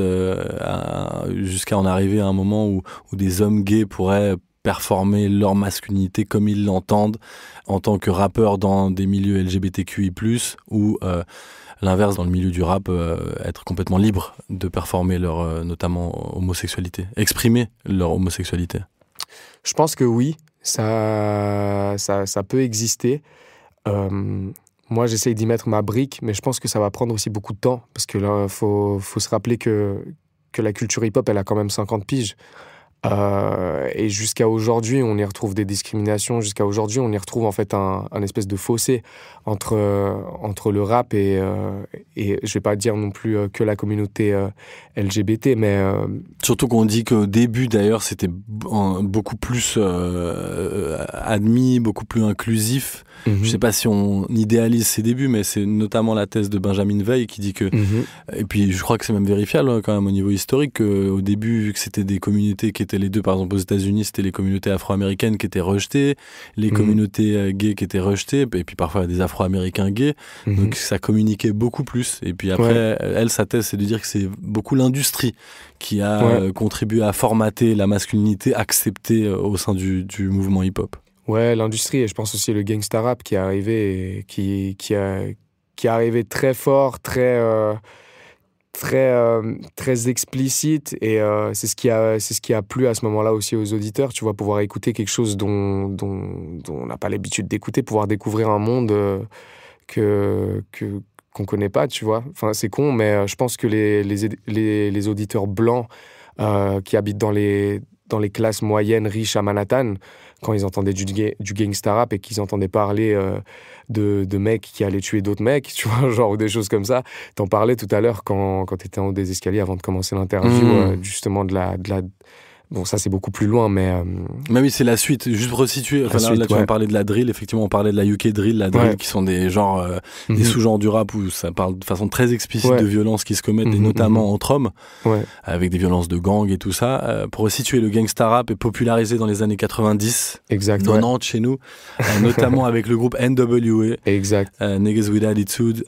jusqu'à en arriver à un moment où des hommes gays pourraient performer leur masculinité comme ils l'entendent en tant que rappeurs dans des milieux LGBTQI+, ou l'inverse dans le milieu du rap, être complètement libre de performer leur notamment homosexualité, exprimer leur homosexualité? Je pense que oui, ça peut exister. Moi, j'essaye d'y mettre ma brique, mais je pense que ça va prendre aussi beaucoup de temps, parce que là, faut se rappeler que la culture hip-hop, elle a quand même 50 piges. Et jusqu'à aujourd'hui, on y retrouve des discriminations. Jusqu'à aujourd'hui, on y retrouve en fait un espèce de fossé entre le rap et je vais pas dire non plus que la communauté LGBT, mais surtout qu'on dit qu'au début d'ailleurs c'était beaucoup plus admis, beaucoup plus inclusif. Je sais pas si on idéalise ces débuts, mais c'est notamment la thèse de Benjamin Veil qui dit que, et puis je crois que c'est même vérifiable quand même au niveau historique, qu'au début, vu que c'était des communautés qui étaient les deux, par exemple aux États-Unis, c'était les communautés afro-américaines qui étaient rejetées, les communautés gays qui étaient rejetées, et puis parfois des afro-américains gays, donc ça communiquait beaucoup plus. Et puis après, elle, sa thèse, c'est de dire que c'est beaucoup l'industrie qui a contribué à formater la masculinité acceptée au sein du mouvement hip-hop. Ouais, l'industrie, et je pense aussi le gangsta rap qui est arrivé, et qui est arrivé très fort, très explicite, et c'est ce qui a plu à ce moment-là aussi aux auditeurs, tu vois, pouvoir écouter quelque chose dont on n'a pas l'habitude d'écouter, pouvoir découvrir un monde qu'on connaît pas, tu vois. Enfin, c'est con, mais je pense que les auditeurs blancs qui habitent dans les classes moyennes riches à Manhattan, quand ils entendaient du gangsta rap et qu'ils entendaient parler de mecs qui allaient tuer d'autres mecs, tu vois, genre, ou des choses comme ça. T'en parlais tout à l'heure quand t'étais en haut des escaliers avant de commencer l'interview, justement de la... Bon, ça, c'est beaucoup plus loin, mais... Mais oui, c'est la suite. Juste pour resituer, là, tu vas parler de la drill. Effectivement, on parlait de la UK drill, la drill, qui sont des genres, des sous-genres du rap où ça parle de façon très explicite de violences qui se commettent, et notamment entre hommes, avec des violences de gang et tout ça. Pour resituer, le gangsta rap est popularisé dans les années 90, 90 chez nous, notamment avec le groupe NWA, Niggas with Attitude,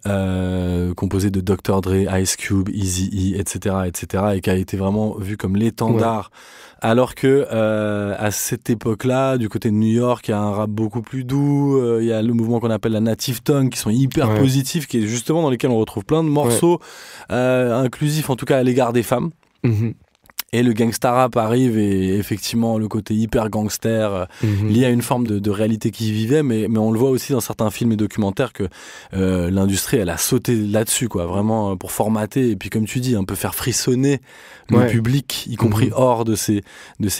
composé de Dr. Dre, Ice Cube, Eazy-E, etc., et qui a été vraiment vu comme l'étendard. Alors que à cette époque-là, du côté de New York, il y a un rap beaucoup plus doux, il y a le mouvement qu'on appelle la native tongue, qui sont hyper positifs, qui est justement dans lesquels on retrouve plein de morceaux inclusifs, en tout cas à l'égard des femmes. Et le gangsta rap arrive, et effectivement le côté hyper gangster lié à une forme de réalité qui vivait, mais on le voit aussi dans certains films et documentaires que l'industrie, elle a sauté là-dessus, quoi, vraiment pour formater, et puis comme tu dis, un peu faire frissonner le public, y compris hors de ces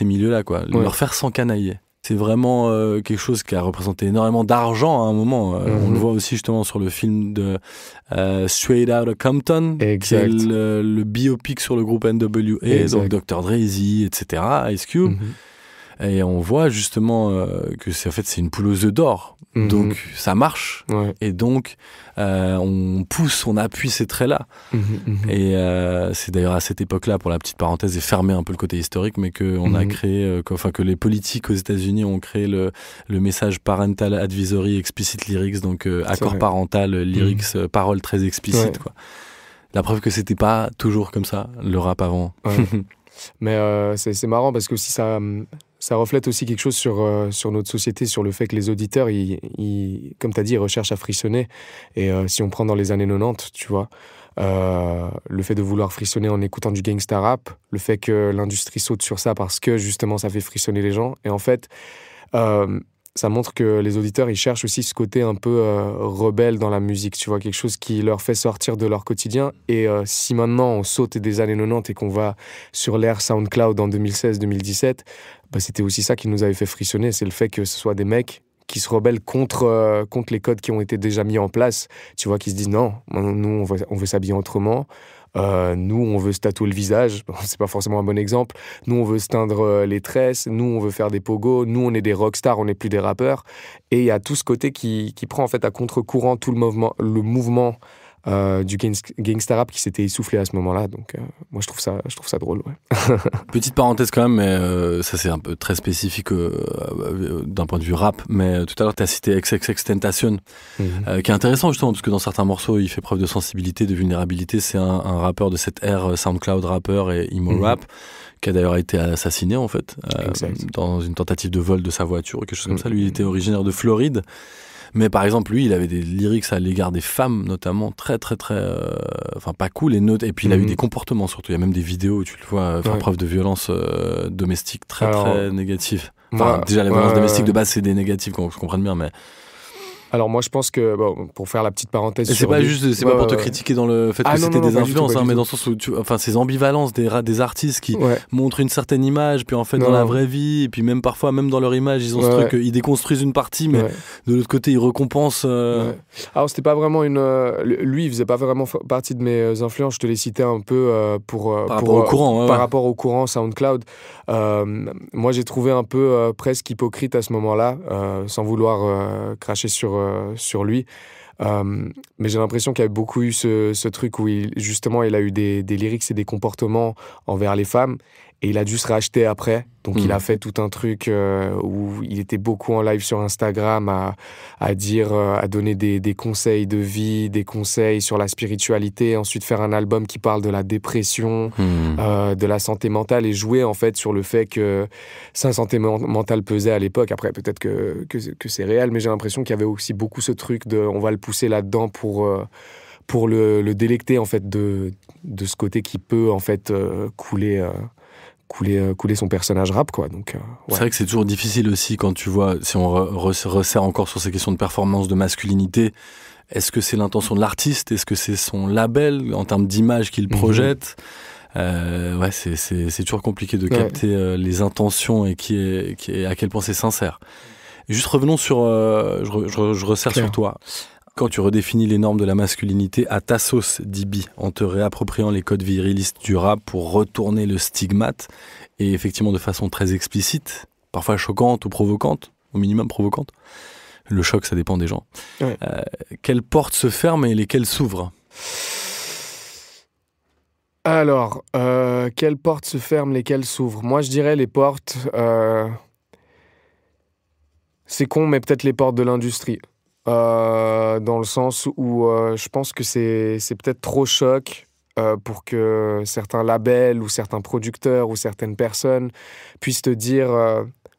milieux-là, quoi, leur faire s'encanailler. C'est vraiment quelque chose qui a représenté énormément d'argent à un moment. On le voit aussi justement sur le film de Straight Outta Compton, qui est le biopic sur le groupe NWA, donc Dr. Dre, Eazy, etc., Ice Cube. Et on voit justement que c'est une poule aux œufs d'or. Donc ça marche. Et donc on pousse, on appuie ces traits-là. Et c'est d'ailleurs à cette époque-là, pour la petite parenthèse, et fermer un peu le côté historique, mais qu'on a créé, que les politiques aux États-Unis ont créé le message Parental Advisory Explicit Lyrics, donc accord parental, lyrics, paroles très explicites, quoi. La preuve que c'était pas toujours comme ça, le rap avant. Mais c'est marrant parce que aussi ça reflète aussi quelque chose sur notre société, sur le fait que les auditeurs, comme tu as dit, ils recherchent à frissonner. Et si on prend dans les années 90, tu vois, le fait de vouloir frissonner en écoutant du gangsta rap, le fait que l'industrie saute sur ça parce que justement ça fait frissonner les gens. Et en fait, ça montre que les auditeurs, ils cherchent aussi ce côté un peu rebelle dans la musique, tu vois, quelque chose qui leur fait sortir de leur quotidien. Et si maintenant on saute des années 90 et qu'on va sur l'ère SoundCloud en 2016-2017, bah, c'était aussi ça qui nous avait fait frissonner, c'est le fait que ce soit des mecs qui se rebellent contre les codes qui ont été déjà mis en place, tu vois, qui se disent non, nous on veut s'habiller autrement. Nous, on veut se tatouer le visage. Bon, c'est pas forcément un bon exemple. Nous, on veut se teindre les tresses. Nous, on veut faire des pogos. Nous, on est des rockstars, on n'est plus des rappeurs. Et il y a tout ce côté qui prend en fait à contre-courant tout le mouvement du gangsta rap qui s'était essoufflé à ce moment-là. Donc, moi, je trouve ça drôle. Ouais. Petite parenthèse quand même, mais ça c'est un peu très spécifique d'un point de vue rap. Mais tout à l'heure, tu as cité XXXTentacion, qui est intéressant justement, parce que dans certains morceaux, il fait preuve de sensibilité, de vulnérabilité. C'est un rappeur de cette ère SoundCloud rappeur et emo rap, qui a d'ailleurs été assassiné en fait, dans une tentative de vol de sa voiture ou quelque chose comme ça. Lui, il était originaire de Floride. Mais par exemple, lui, il avait des lyrics à l'égard des femmes, notamment, très, très, très... Enfin, pas cool. Et puis, il a eu des comportements, surtout. Il y a même des vidéos où tu le vois faire preuve de violence domestique très, très négative. Enfin, déjà, la violence domestique, de base, c'est des négatives, qu'on se comprenne bien, mais... Alors moi je pense que pour faire la petite parenthèse, c'est pas juste, c'est pas pour te critiquer dans le fait que c'était des influences, mais dans le sens où ces ambivalences des artistes qui montrent une certaine image, puis en fait dans la vraie vie, et puis même parfois même dans leur image ils ont ce truc, ils déconstruisent une partie, mais de l'autre côté ils récompensent. Alors c'était pas vraiment lui il faisait pas vraiment partie de mes influences, je te l'ai cité un peu par rapport au courant SoundCloud. Moi j'ai trouvé un peu presque hypocrite à ce moment-là, sans vouloir cracher sur lui, mais j'ai l'impression qu'il y a beaucoup eu ce truc où il a eu des lyrics et des comportements envers les femmes, et il a dû se racheter après. Donc il a fait tout un truc où il était beaucoup en live sur Instagram à donner des conseils de vie, des conseils sur la spiritualité, ensuite faire un album qui parle de la dépression, de la santé mentale, et jouer en fait sur le fait que sa santé mentale pesait à l'époque. Après peut-être que c'est réel, mais j'ai l'impression qu'il y avait aussi beaucoup ce truc de on va le pousser là-dedans pour le délecter en fait de ce côté qui peut en fait couler son personnage rap, quoi. Donc, c'est vrai que c'est toujours difficile aussi quand tu vois, si on resserre encore sur ces questions de performance, de masculinité, est-ce que c'est l'intention de l'artiste, est-ce que c'est son label en termes d'image qu'il projette? C'est toujours compliqué de capter les intentions et à quel point c'est sincère. Et juste revenons sur, je resserre sur toi. Quand tu redéfinis les normes de la masculinité à ta sauce, Dibi, en te réappropriant les codes virilistes du rap pour retourner le stigmate, et effectivement de façon très explicite, parfois choquante ou provocante, au minimum provocante. Le choc, ça dépend des gens. Ouais. Quelles portes se ferment et lesquelles s'ouvrent? Alors, quelles portes se ferment, lesquelles s'ouvrent? Moi, je dirais les portes... C'est con, mais peut-être les portes de l'industrie. Dans le sens où je pense que c'est peut-être trop choc pour que certains labels ou certains producteurs ou certaines personnes puissent te dire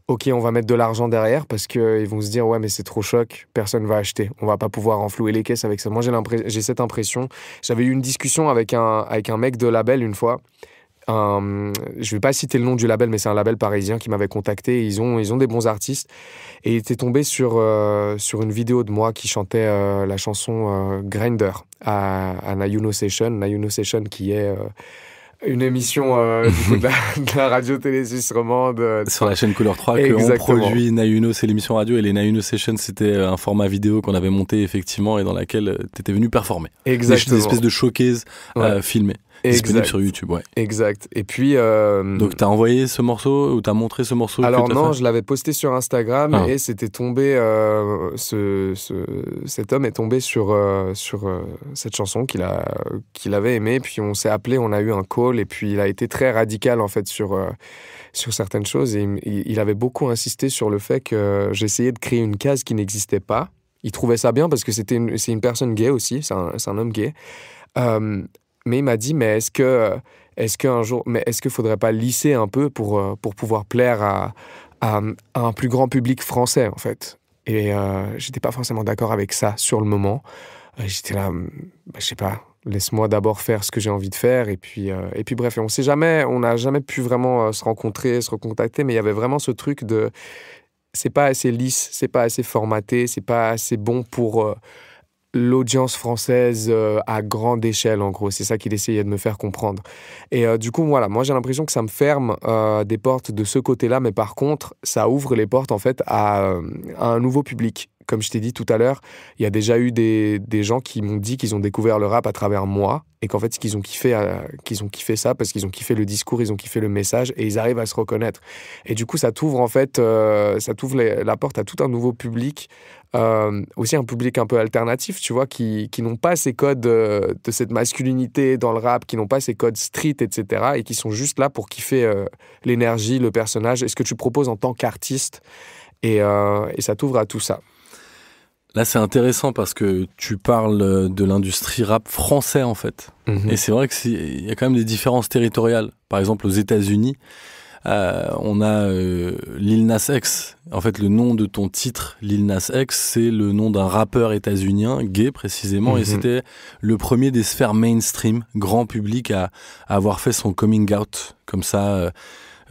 ok, on va mettre de l'argent derrière, parce qu'ils vont se dire ouais, mais c'est trop choc, personne va acheter, on va pas pouvoir enflouer les caisses avec ça. Moi j'ai cette impression. J'avais eu une discussion avec un mec de label une fois. Je vais pas citer le nom du label, mais c'est un label parisien qui m'avait contacté. Ils ont des bons artistes, et il était tombé sur une vidéo de moi qui chantait la chanson Grinder à Nayuno Session, qui est une émission du coup, de la radio-télé suisse romande. Sur la chaîne Couleur 3 qu'on produit. Nayuno, c'est l'émission radio, et les Nayuno Sessions, c'était un format vidéo qu'on avait monté effectivement et dans laquelle tu étais venu performer. Exactement. Des espèces de showcase filmées. Disponible sur YouTube, ouais. Exact. Et puis... Donc, t'as envoyé ce morceau ou t'as montré ce morceau? Alors non, je l'avais posté sur Instagram et c'était tombé... cet homme est tombé sur cette chanson qu'il avait aimée. Puis on s'est appelé, on a eu un call, et puis il a été très radical en fait sur certaines choses. Et il avait beaucoup insisté sur le fait que j'essayais de créer une case qui n'existait pas. Il trouvait ça bien parce que c'est une personne gay aussi, c'est un homme gay. Mais il m'a dit, mais est-ce qu'il faudrait pas lisser un peu pour pouvoir plaire à un plus grand public français, en fait. Et j'étais pas forcément d'accord avec ça sur le moment. J'étais là, je sais pas, laisse-moi d'abord faire ce que j'ai envie de faire. Et puis bref, on n'a jamais pu vraiment se rencontrer, se recontacter, mais il y avait vraiment ce truc de... c'est pas assez lisse, c'est pas assez formaté, c'est pas assez bon pour l'audience française à grande échelle, en gros. C'est ça qu'il essayait de me faire comprendre. Et du coup, voilà, moi j'ai l'impression que ça me ferme des portes de ce côté-là, mais par contre, ça ouvre les portes en fait à un nouveau public. Comme je t'ai dit tout à l'heure, il y a déjà eu des gens qui m'ont dit qu'ils ont découvert le rap à travers moi et qu'en fait, qu'ils ont kiffé ça parce qu'ils ont kiffé le discours, ils ont kiffé le message et ils arrivent à se reconnaître. Et du coup, ça t'ouvre en fait, la porte à tout un nouveau public, aussi un public un peu alternatif, tu vois, qui n'ont pas ces codes de cette masculinité dans le rap, qui n'ont pas ces codes street, etc. et qui sont juste là pour kiffer l'énergie, le personnage et ce que tu proposes en tant qu'artiste. Et ça t'ouvre à tout ça. Là, c'est intéressant parce que tu parles de l'industrie rap français, en fait. Mm-hmm. Et c'est vrai qu'il y a quand même des différences territoriales. Par exemple, aux États-Unis, on a Lil Nas X. En fait, le nom de ton titre, Lil Nas X, c'est le nom d'un rappeur états-unien, gay précisément, et c'était le premier des sphères mainstream, grand public, à avoir fait son coming out comme ça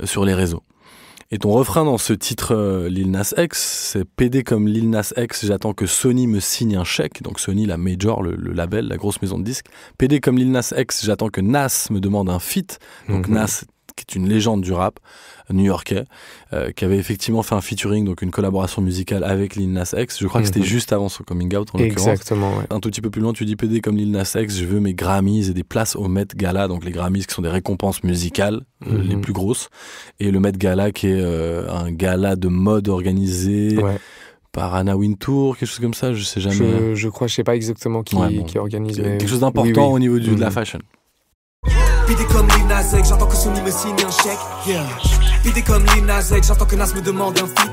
sur les réseaux. Et ton refrain dans ce titre Lil Nas X, c'est PD comme Lil Nas X, j'attends que Sony me signe un chèque. Donc Sony, la major, le label, la grosse maison de disques. PD comme Lil Nas X, j'attends que Nas me demande un feat. Donc Nas, qui est une légende du rap new-yorkais, qui avait effectivement fait un featuring, donc une collaboration musicale avec Lil Nas X. Je crois que c'était juste avant son coming out, en l'occurrence. Exactement, ouais. Un tout petit peu plus loin, tu dis PD comme Lil Nas X, je veux mes Grammys et des places au Met Gala. Donc les Grammys qui sont des récompenses musicales, les plus grosses. Et le Met Gala qui est un gala de mode organisé par Anna Wintour, quelque chose comme ça, je sais jamais. Je crois, je sais pas exactement qui organise. Mais... quelque chose d'important au niveau de la fashion. PD comme Lil Nas X, j'entends que Sony me signe un chèque. PD comme Lil Nas X, j'entends que Nas me demande un feat.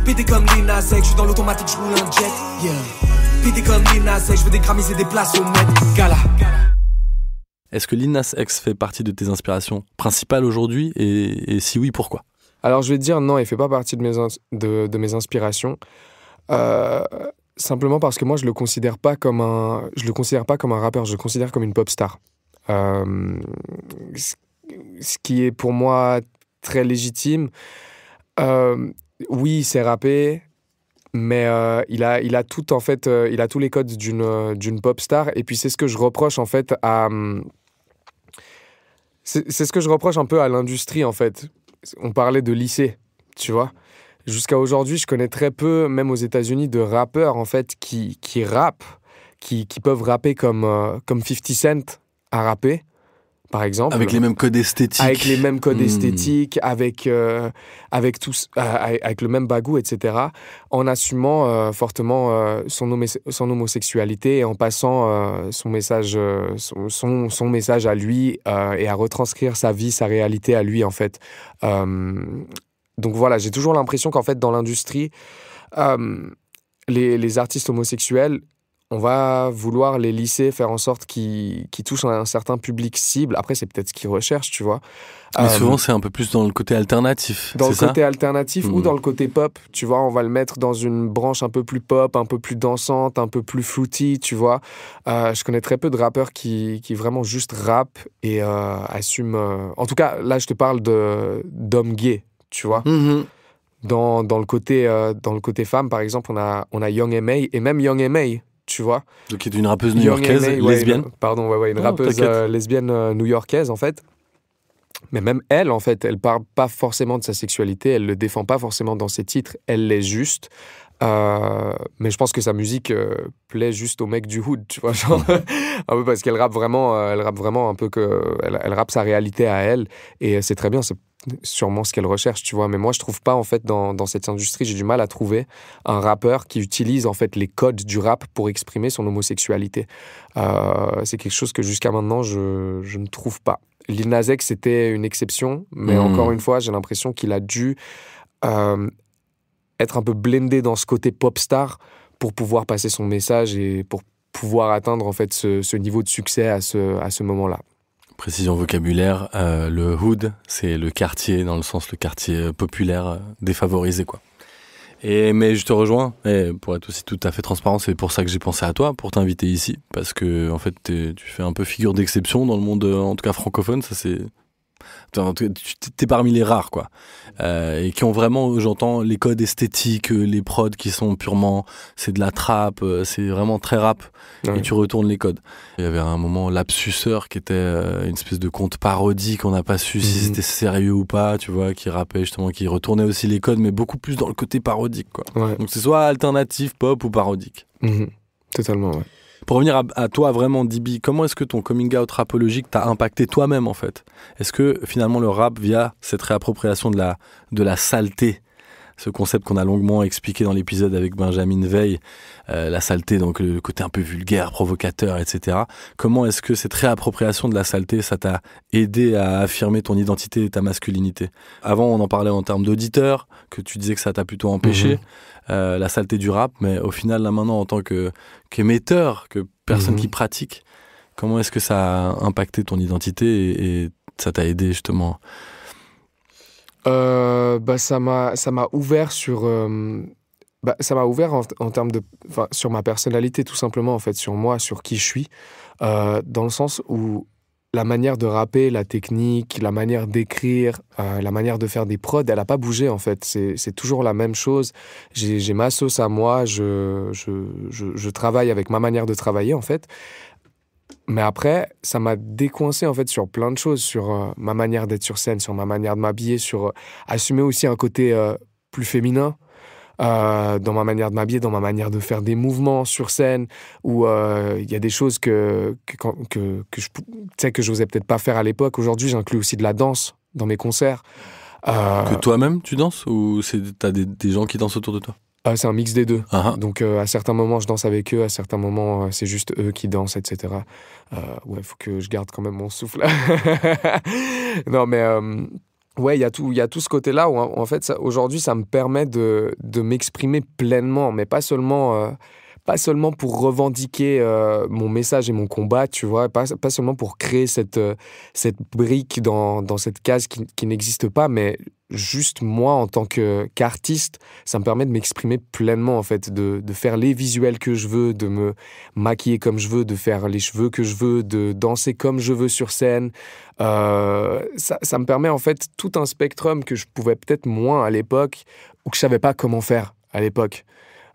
PD comme Lil Nas X, je suis dans l'automatique, je roule un jet. PD comme Lil Nas X, je veux des Grammys et des places au Met Gala. Est-ce que Lil Nas X fait partie de tes inspirations principales aujourd'hui et si oui, pourquoi? Alors je vais te dire non, il fait pas partie de mes inspirations. Simplement parce que moi je le considère pas comme un rappeur, je le considère comme une pop star. Ce qui est pour moi très légitime. Oui, c'est rappé, mais il a tout en fait, il a tous les codes d'une pop star. Et puis c'est ce que je reproche en fait c'est ce que je reproche un peu à l'industrie en fait. On parlait de lycée, tu vois. Jusqu'à aujourd'hui, je connais très peu, même aux États-Unis, de rappeurs en fait qui rappent, qui peuvent rapper comme 50 Cent à rapper, par exemple. Avec les mêmes codes esthétiques. Avec les mêmes codes esthétiques, avec le même bagou, etc. En assumant fortement son homosexualité et en passant son message à lui et à retranscrire sa vie, sa réalité à lui, en fait. Donc voilà, j'ai toujours l'impression qu'en fait, dans l'industrie, les artistes homosexuels, on va vouloir les lisser, faire en sorte qu'ils touchent un certain public cible. Après, c'est peut-être ce qu'ils recherchent, tu vois. Mais souvent, c'est un peu plus dans le côté alternatif. Dans le côté alternatif ou dans le côté pop, tu vois. On va le mettre dans une branche un peu plus pop, un peu plus dansante, un peu plus fruity, tu vois. Je connais très peu de rappeurs qui vraiment juste rappent et assument... En tout cas, là, je te parle d'hommes gays, tu vois. Dans le côté femme, par exemple, on a Young M.A. et même Young M.A., tu vois. Donc, qui est une rappeuse new-yorkaise, lesbienne. Une rappeuse lesbienne new-yorkaise, en fait. Mais même elle, en fait, elle parle pas forcément de sa sexualité, elle le défend pas forcément dans ses titres, elle l'est juste. Mais je pense que sa musique plaît juste aux mecs du hood, tu vois, genre, un peu parce qu'elle rappe vraiment un peu elle rappe sa réalité à elle, et c'est très bien, c'est sûrement ce qu'elle recherche, tu vois. Mais moi, je trouve pas, en fait, dans cette industrie, j'ai du mal à trouver un rappeur qui utilise, en fait, les codes du rap pour exprimer son homosexualité. C'est quelque chose que jusqu'à maintenant, je ne trouve pas. Lil Nas X, c'était une exception, mais encore une fois, j'ai l'impression qu'il a dû être un peu blendé dans ce côté pop star pour pouvoir passer son message et pour pouvoir atteindre, en fait, ce niveau de succès à ce moment-là. Précision vocabulaire, le hood, c'est le quartier, dans le sens le quartier populaire défavorisé, quoi. Mais je te rejoins, et pour être aussi tout à fait transparent, c'est pour ça que j'ai pensé à toi, pour t'inviter ici, parce que en fait tu fais un peu figure d'exception dans le monde, en tout cas francophone, ça T'es parmi les rares, quoi. Et qui ont vraiment, j'entends, les codes esthétiques, les prods qui sont purement, c'est de la trap, c'est vraiment très rap. Ouais. Et tu retournes les codes. Il y avait un moment Lapsuseur qui était une espèce de conte parodique, on n'a pas su si c'était sérieux ou pas, tu vois, qui rappait justement, qui retournait aussi les codes, mais beaucoup plus dans le côté parodique, quoi. Ouais. Donc c'est soit alternatif, pop ou parodique. Totalement, ouais. Pour revenir à toi vraiment, Dibi, comment est-ce que ton coming out rapologique t'a impacté toi-même en fait ? Est-ce que finalement le rap, via cette réappropriation de la saleté, ce concept qu'on a longuement expliqué dans l'épisode avec Benjamin Veil, la saleté, donc le côté un peu vulgaire, provocateur, etc. Comment est-ce que cette réappropriation de la saleté, ça t'a aidé à affirmer ton identité et ta masculinité ? Avant, on en parlait en termes d'auditeur, que tu disais que ça t'a plutôt empêché. La saleté du rap, mais au final, là maintenant, en tant qu'émetteur, que personne qui pratique, comment est-ce que ça a impacté ton identité et ça t'a aidé justement ? Ça m'a ouvert sur ça m'a ouvert en termes de sur ma personnalité, tout simplement, en fait, sur moi, sur qui je suis, dans le sens où la manière de rapper, la technique, la manière d'écrire, la manière de faire des prods, elle n'a pas bougé, en fait. C'est toujours la même chose. J'ai ma sauce à moi, je travaille avec ma manière de travailler, en fait. Mais après, ça m'a décoincé, en fait, sur plein de choses, sur ma manière d'être sur scène, sur ma manière de m'habiller, sur assumer aussi un côté plus féminin. Dans ma manière de m'habiller, dans ma manière de faire des mouvements sur scène, où il y a des choses que j'osais peut-être pas faire à l'époque. Aujourd'hui, j'inclus aussi de la danse dans mes concerts. Que toi-même, tu danses, ou t'as des gens qui dansent autour de toi ? C'est un mix des deux. Donc, à certains moments, je danse avec eux, à certains moments, c'est juste eux qui dansent, etc. Faut que je garde quand même mon souffle. Non, mais... Ouais, il y a tout ce côté-là où, en fait, aujourd'hui, ça me permet de m'exprimer pleinement, mais pas seulement pour revendiquer mon message et mon combat, tu vois, pas seulement pour créer cette brique dans cette case qui n'existe pas, mais juste moi, en tant qu'artiste, ça me permet de m'exprimer pleinement, en fait, de faire les visuels que je veux, de me maquiller comme je veux, de faire les cheveux que je veux, de danser comme je veux sur scène. Ça me permet, en fait, tout un spectrum que je pouvais peut-être moins à l'époque, ou que je savais pas comment faire à l'époque.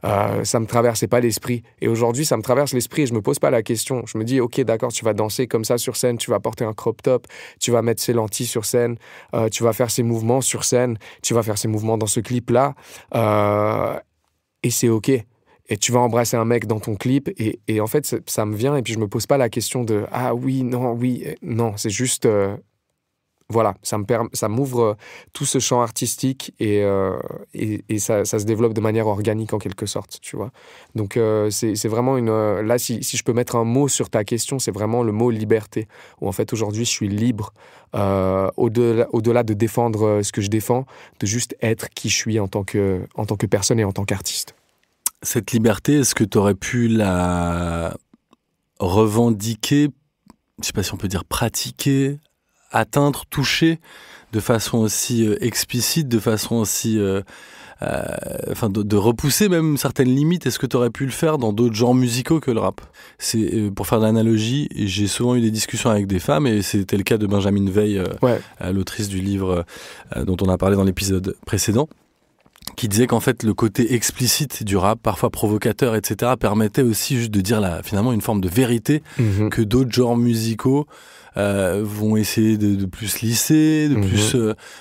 Ça me traversait pas l'esprit. Et aujourd'hui, ça me traverse l'esprit et je me pose pas la question. Je me dis, ok, d'accord, tu vas danser comme ça sur scène, tu vas porter un crop top, tu vas mettre ces lentilles sur scène, tu vas faire ces mouvements sur scène, tu vas faire ces mouvements dans ce clip-là, et c'est ok. Et tu vas embrasser un mec dans ton clip et en fait, ça me vient et puis je me pose pas la question de « Ah oui, non, c'est juste... Voilà, ça m'ouvre tout ce champ artistique et ça se développe de manière organique en quelque sorte, tu vois. Donc c'est vraiment là, si je peux mettre un mot sur ta question, c'est vraiment le mot liberté, où en fait aujourd'hui je suis libre, au-delà de défendre ce que je défends, de juste être qui je suis en tant que personne et en tant qu'artiste. Cette liberté, est-ce que tu aurais pu la revendiquer, je sais pas si on peut dire pratiquer, atteindre, toucher de façon aussi explicite, de façon aussi... de repousser même certaines limites. Est-ce que tu aurais pu le faire dans d'autres genres musicaux que le rap ? C'est, pour faire de l'analogie, j'ai souvent eu des discussions avec des femmes, et c'était le cas de Benjamin Veil, l'autrice du livre dont on a parlé dans l'épisode précédent, qui disait qu'en fait le côté explicite du rap, parfois provocateur, etc., permettait aussi juste de dire finalement une forme de vérité que d'autres genres musicaux vont essayer de plus lisser, de plus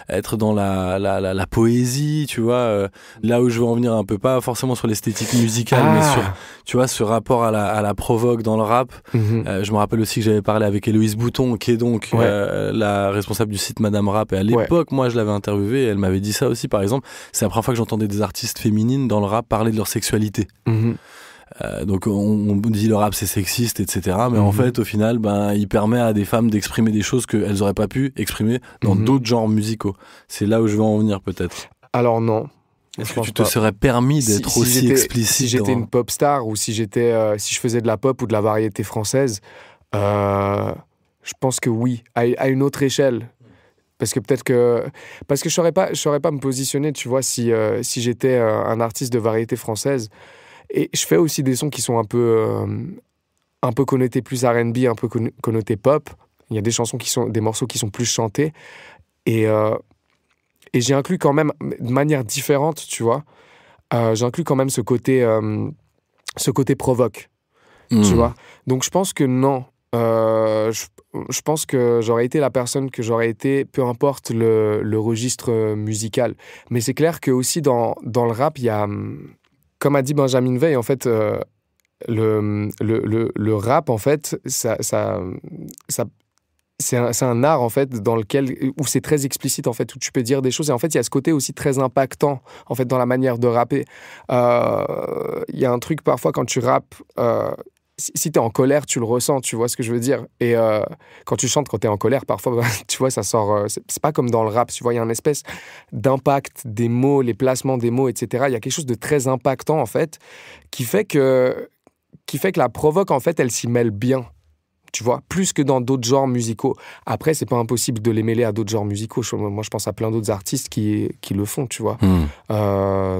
être dans la poésie, tu vois. Là où je veux en venir un peu, pas forcément sur l'esthétique musicale, mais sur, tu vois, ce rapport à la provoque dans le rap. Je me rappelle aussi que j'avais parlé avec Héloïse Bouton, qui est donc la responsable du site Madame Rap, et à l'époque, moi, je l'avais interviewée, et elle m'avait dit ça aussi, par exemple. C'est la première fois que j'entendais des artistes féminines dans le rap parler de leur sexualité. Donc on dit le rap c'est sexiste, etc. Mais en fait au final il permet à des femmes d'exprimer des choses qu'elles n'auraient pas pu exprimer dans d'autres genres musicaux. C'est là où je veux en venir peut-être. Alors non. Est-ce que tu te serais permis d'être aussi explicite si j'étais une pop star, ou si je faisais de la pop ou de la variété française, je pense que oui, à une autre échelle. Parce que je saurais pas me positionner, tu vois, si j'étais un artiste de variété française. Et je fais aussi des sons qui sont un peu connotés plus R&B, un peu connotés pop. Il y a des morceaux qui sont plus chantés. Et j'ai inclus quand même, de manière différente, tu vois, j'ai inclus quand même ce côté provoque, tu vois. Donc je pense que non. Je pense que j'aurais été la personne que j'aurais été, peu importe le registre musical. Mais c'est clair que aussi dans le rap, il y a, comme a dit Benjamin Veil, en fait, le rap, en fait, c'est un art, en fait, où c'est très explicite, en fait, où tu peux dire des choses. Et en fait, il y a ce côté aussi très impactant, en fait, dans la manière de rapper. Il y a un truc, parfois, quand tu rappes, si t'es en colère, tu le ressens, tu vois ce que je veux dire. Et quand tu chantes, quand t'es en colère, parfois, tu vois, ça sort... c'est pas comme dans le rap, tu vois, il y a une espèce d'impact des mots, les placements des mots, etc. Il y a quelque chose de très impactant, en fait, qui fait que la provoque, en fait, elle s'y mêle bien. Tu vois, plus que dans d'autres genres musicaux. Après, c'est pas impossible de les mêler à d'autres genres musicaux. Moi, je pense à plein d'autres artistes qui le font, tu vois.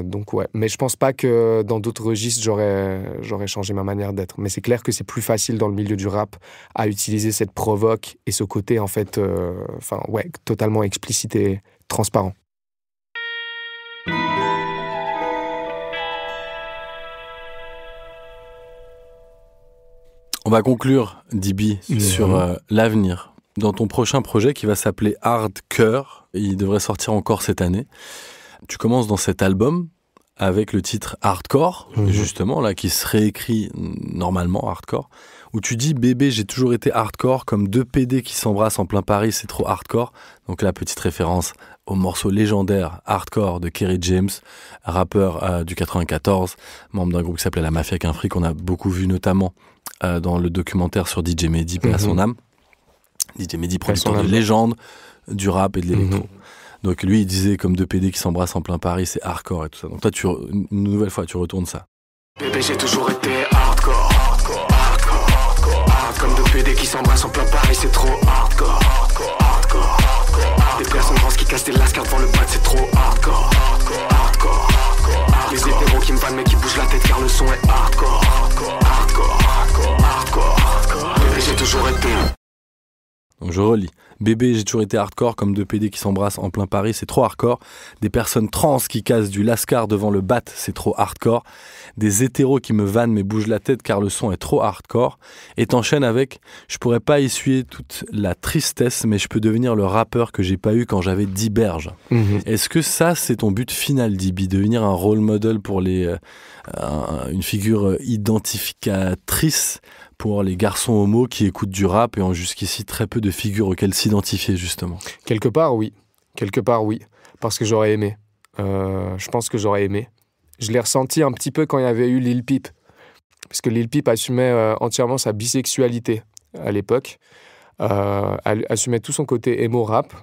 Donc, ouais. Mais je pense pas que dans d'autres registres, j'aurais changé ma manière d'être. Mais c'est clair que c'est plus facile dans le milieu du rap à utiliser cette provoque et ce côté, en fait, totalement explicite et transparent. On va conclure, Dibi, sur l'avenir. Dans ton prochain projet qui va s'appeler Hardcore, il devrait sortir encore cette année. Tu commences dans cet album avec le titre Hardcore, justement, là, qui se réécrit normalement, Hardcore, où tu dis « Bébé, j'ai toujours été hardcore, comme deux PD qui s'embrassent en plein Paris, c'est trop hardcore ». Donc là, petite référence au morceau légendaire Hardcore de Kerry James, rappeur du 94, membre d'un groupe qui s'appelait La Mafia Quinfri, qu'on a beaucoup vu notamment dans le documentaire sur DJ Mehdi, paix à son âme. DJ Mehdi, producteur de légende du rap et de l'électro. Donc lui, il disait comme deux PD qui s'embrassent en plein Paris, c'est hardcore et tout ça. Donc toi, une nouvelle fois, tu retournes ça. Bébé, j'ai toujours été hardcore, hardcore, hardcore, hardcore, hardcore. Comme deux PD qui s'embrassent en plein Paris, c'est trop hardcore, hardcore, hardcore, hardcore. Des personnes trans qui cassent des lascars devant le bat, c'est trop hardcore, hardcore, hardcore, hardcore. Les hétéros qui me vannent mais qui bougent la tête car le son est hardcore, hardcore, hardcore, hardcore, hardcore, hardcore. Bébé, j'ai toujours été. Donc je relis. Bébé, j'ai toujours été hardcore, comme deux PD qui s'embrassent en plein Paris, c'est trop hardcore. Des personnes trans qui cassent du lascar devant le bat, c'est trop hardcore. Des hétéros qui me vannent mais bougent la tête car le son est trop hardcore. Et t'enchaînes avec « Je pourrais pas essuyer toute la tristesse, mais je peux devenir le rappeur que j'ai pas eu quand j'avais 10 berges. » Est-ce que ça, c'est ton but final, Dibi, devenir un role model pour une figure identificatrice pour les garçons homos qui écoutent du rap et ont jusqu'ici très peu de figures auxquelles s'identifier, justement? Quelque part, oui. Parce que j'aurais aimé. Je pense que j'aurais aimé. Je l'ai ressenti un petit peu quand il y avait eu Lil Peep. Parce que Lil Peep assumait entièrement sa bisexualité à l'époque. Assumait tout son côté emo rap.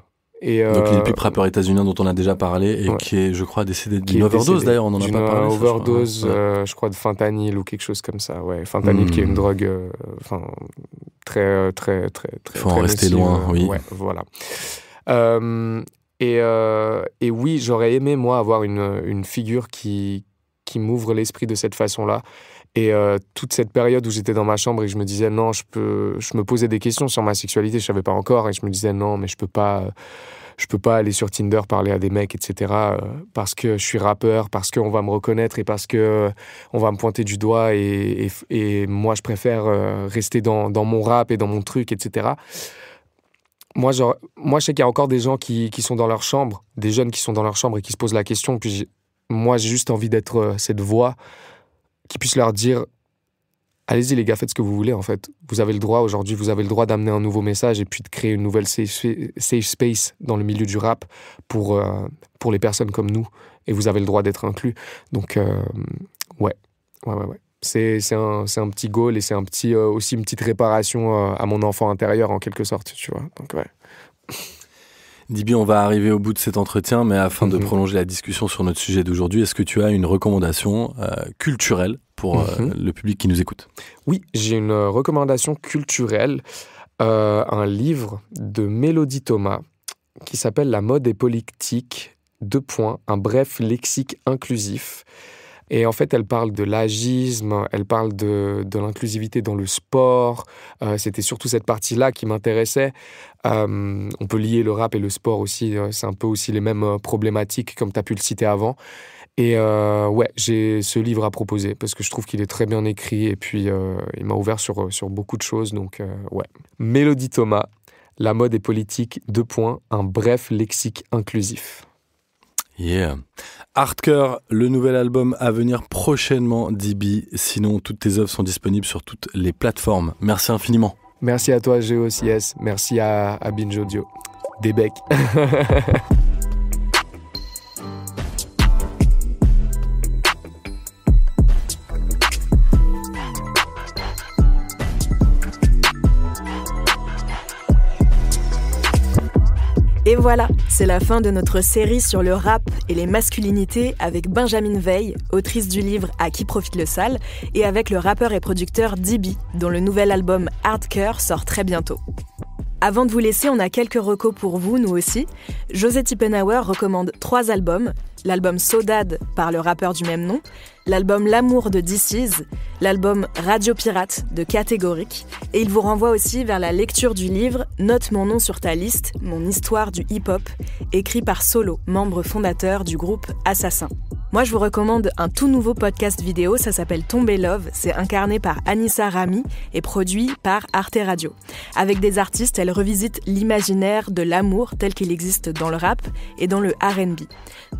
Donc Lil Peep, rappeur états-unien dont on a déjà parlé et qui est, je crois, décédé d'une overdose d'ailleurs, on en a pas parlé. Overdose, je crois de fentanyl ou quelque chose comme ça. Ouais, fentanyl qui est une drogue très très très très. Faut en rester loin, oui. Ouais, voilà. Et oui, j'aurais aimé moi avoir une figure qui m'ouvre l'esprit de cette façon-là. Et toute cette période où j'étais dans ma chambre et que je me disais non, je me posais des questions sur ma sexualité, je savais pas encore, et je me disais non, mais je peux pas aller sur Tinder parler à des mecs, etc. Parce que je suis rappeur, parce qu'on va me reconnaître et parce que on va me pointer du doigt et moi je préfère rester dans mon rap et dans mon truc, etc. Moi, je sais qu'il y a encore des gens qui sont dans leur chambre, des jeunes qui sont dans leur chambre et qui se posent la question. Puis moi, j'ai juste envie d'être cette voix qui puisse leur dire « Allez-y les gars, faites ce que vous voulez en fait. Vous avez le droit aujourd'hui, vous avez le droit d'amener un nouveau message et puis de créer une nouvelle safe space dans le milieu du rap pour les personnes comme nous. Et vous avez le droit d'être inclus. » Donc, ouais. C'est un petit goal et c'est aussi une petite réparation à mon enfant intérieur en quelque sorte, tu vois. Donc, ouais. Dibi, on va arriver au bout de cet entretien, mais afin de prolonger la discussion sur notre sujet d'aujourd'hui, est-ce que tu as une recommandation culturelle pour le public qui nous écoute? Oui, j'ai une recommandation culturelle, un livre de Mélodie Thomas qui s'appelle « La mode et politique, : un bref lexique inclusif ». Et en fait, elle parle de l'agisme, elle parle de l'inclusivité dans le sport. C'était surtout cette partie-là qui m'intéressait. On peut lier le rap et le sport aussi. C'est un peu aussi les mêmes problématiques, comme tu as pu le citer avant. Et j'ai ce livre à proposer parce que je trouve qu'il est très bien écrit et puis il m'a ouvert sur beaucoup de choses. Donc, Mélodie Thomas, La mode et politique, : un bref lexique inclusif. Yeah. Hardcore, le nouvel album à venir prochainement d'Ibi. Sinon, toutes tes œuvres sont disponibles sur toutes les plateformes. Merci infiniment. Merci à toi, Géos, yes. Merci à Binge Audio. Des becs. Et voilà, c'est la fin de notre série sur le rap et les masculinités avec Benjamin Veil, autrice du livre À qui profite le sale, et avec le rappeur et producteur Dibi, dont le nouvel album Hardcore sort très bientôt. Avant de vous laisser, on a quelques recos pour vous, nous aussi. José Tippenauer recommande 3 albums. L'album Saudade par le rappeur du même nom, l'album L'amour de DC's, l'album Radio Pirate de Catégorique, et il vous renvoie aussi vers la lecture du livre Note mon nom sur ta liste, mon histoire du hip-hop, écrit par Solo, membre fondateur du groupe Assassin. Moi, je vous recommande un tout nouveau podcast vidéo, ça s'appelle Tomber Love, c'est incarné par Anissa Rami et produit par Arte Radio. Avec des artistes, elle revisite l'imaginaire de l'amour tel qu'il existe dans le rap et dans le R&B.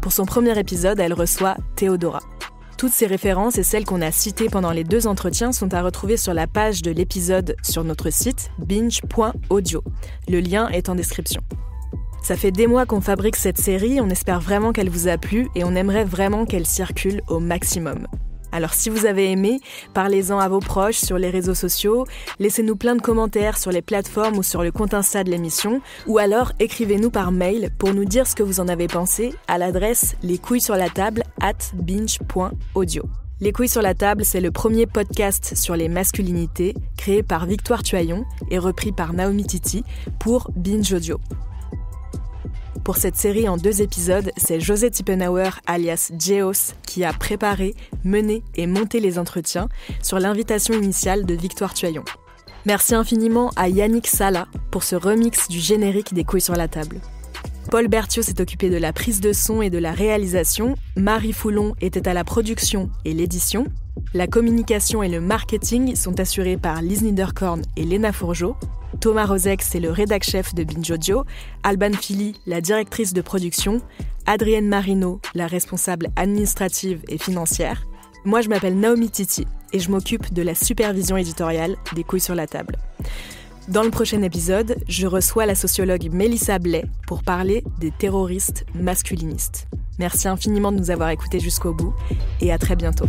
Pour son premier épisode, elle reçoit Théodora. Toutes ces références et celles qu'on a citées pendant les 2 entretiens sont à retrouver sur la page de l'épisode sur notre site binge.audio. Le lien est en description. Ça fait des mois qu'on fabrique cette série, on espère vraiment qu'elle vous a plu et on aimerait vraiment qu'elle circule au maximum. Alors si vous avez aimé, parlez-en à vos proches sur les réseaux sociaux, laissez-nous plein de commentaires sur les plateformes ou sur le compte Insta de l'émission, ou alors écrivez-nous par mail pour nous dire ce que vous en avez pensé à l'adresse lescouillessurlatable@binge.audio. Les couilles sur la table, c'est le premier podcast sur les masculinités créé par Victoire Tuaillon et repris par Naomi Titi pour Binge Audio. Pour cette série en 2 épisodes, c'est José Tippenauer alias Géos qui a préparé, mené et monté les entretiens sur l'invitation initiale de Victoire Tuaillon. Merci infiniment à Yannick Sala pour ce remix du générique des couilles sur la table. Paul Berthiaud s'est occupé de la prise de son et de la réalisation, Marie Foulon était à la production et l'édition, la communication et le marketing sont assurés par Lise Niederkorn et Léna Fourgeot, Thomas Rozek, c'est le rédac-chef de Binge Audio, Alban Philly, la directrice de production, Adrienne Marino, la responsable administrative et financière. Moi, je m'appelle Naomi Titi et je m'occupe de la supervision éditoriale des couilles sur la table. Dans le prochain épisode, je reçois la sociologue Mélissa Blais pour parler des terroristes masculinistes. Merci infiniment de nous avoir écoutés jusqu'au bout et à très bientôt.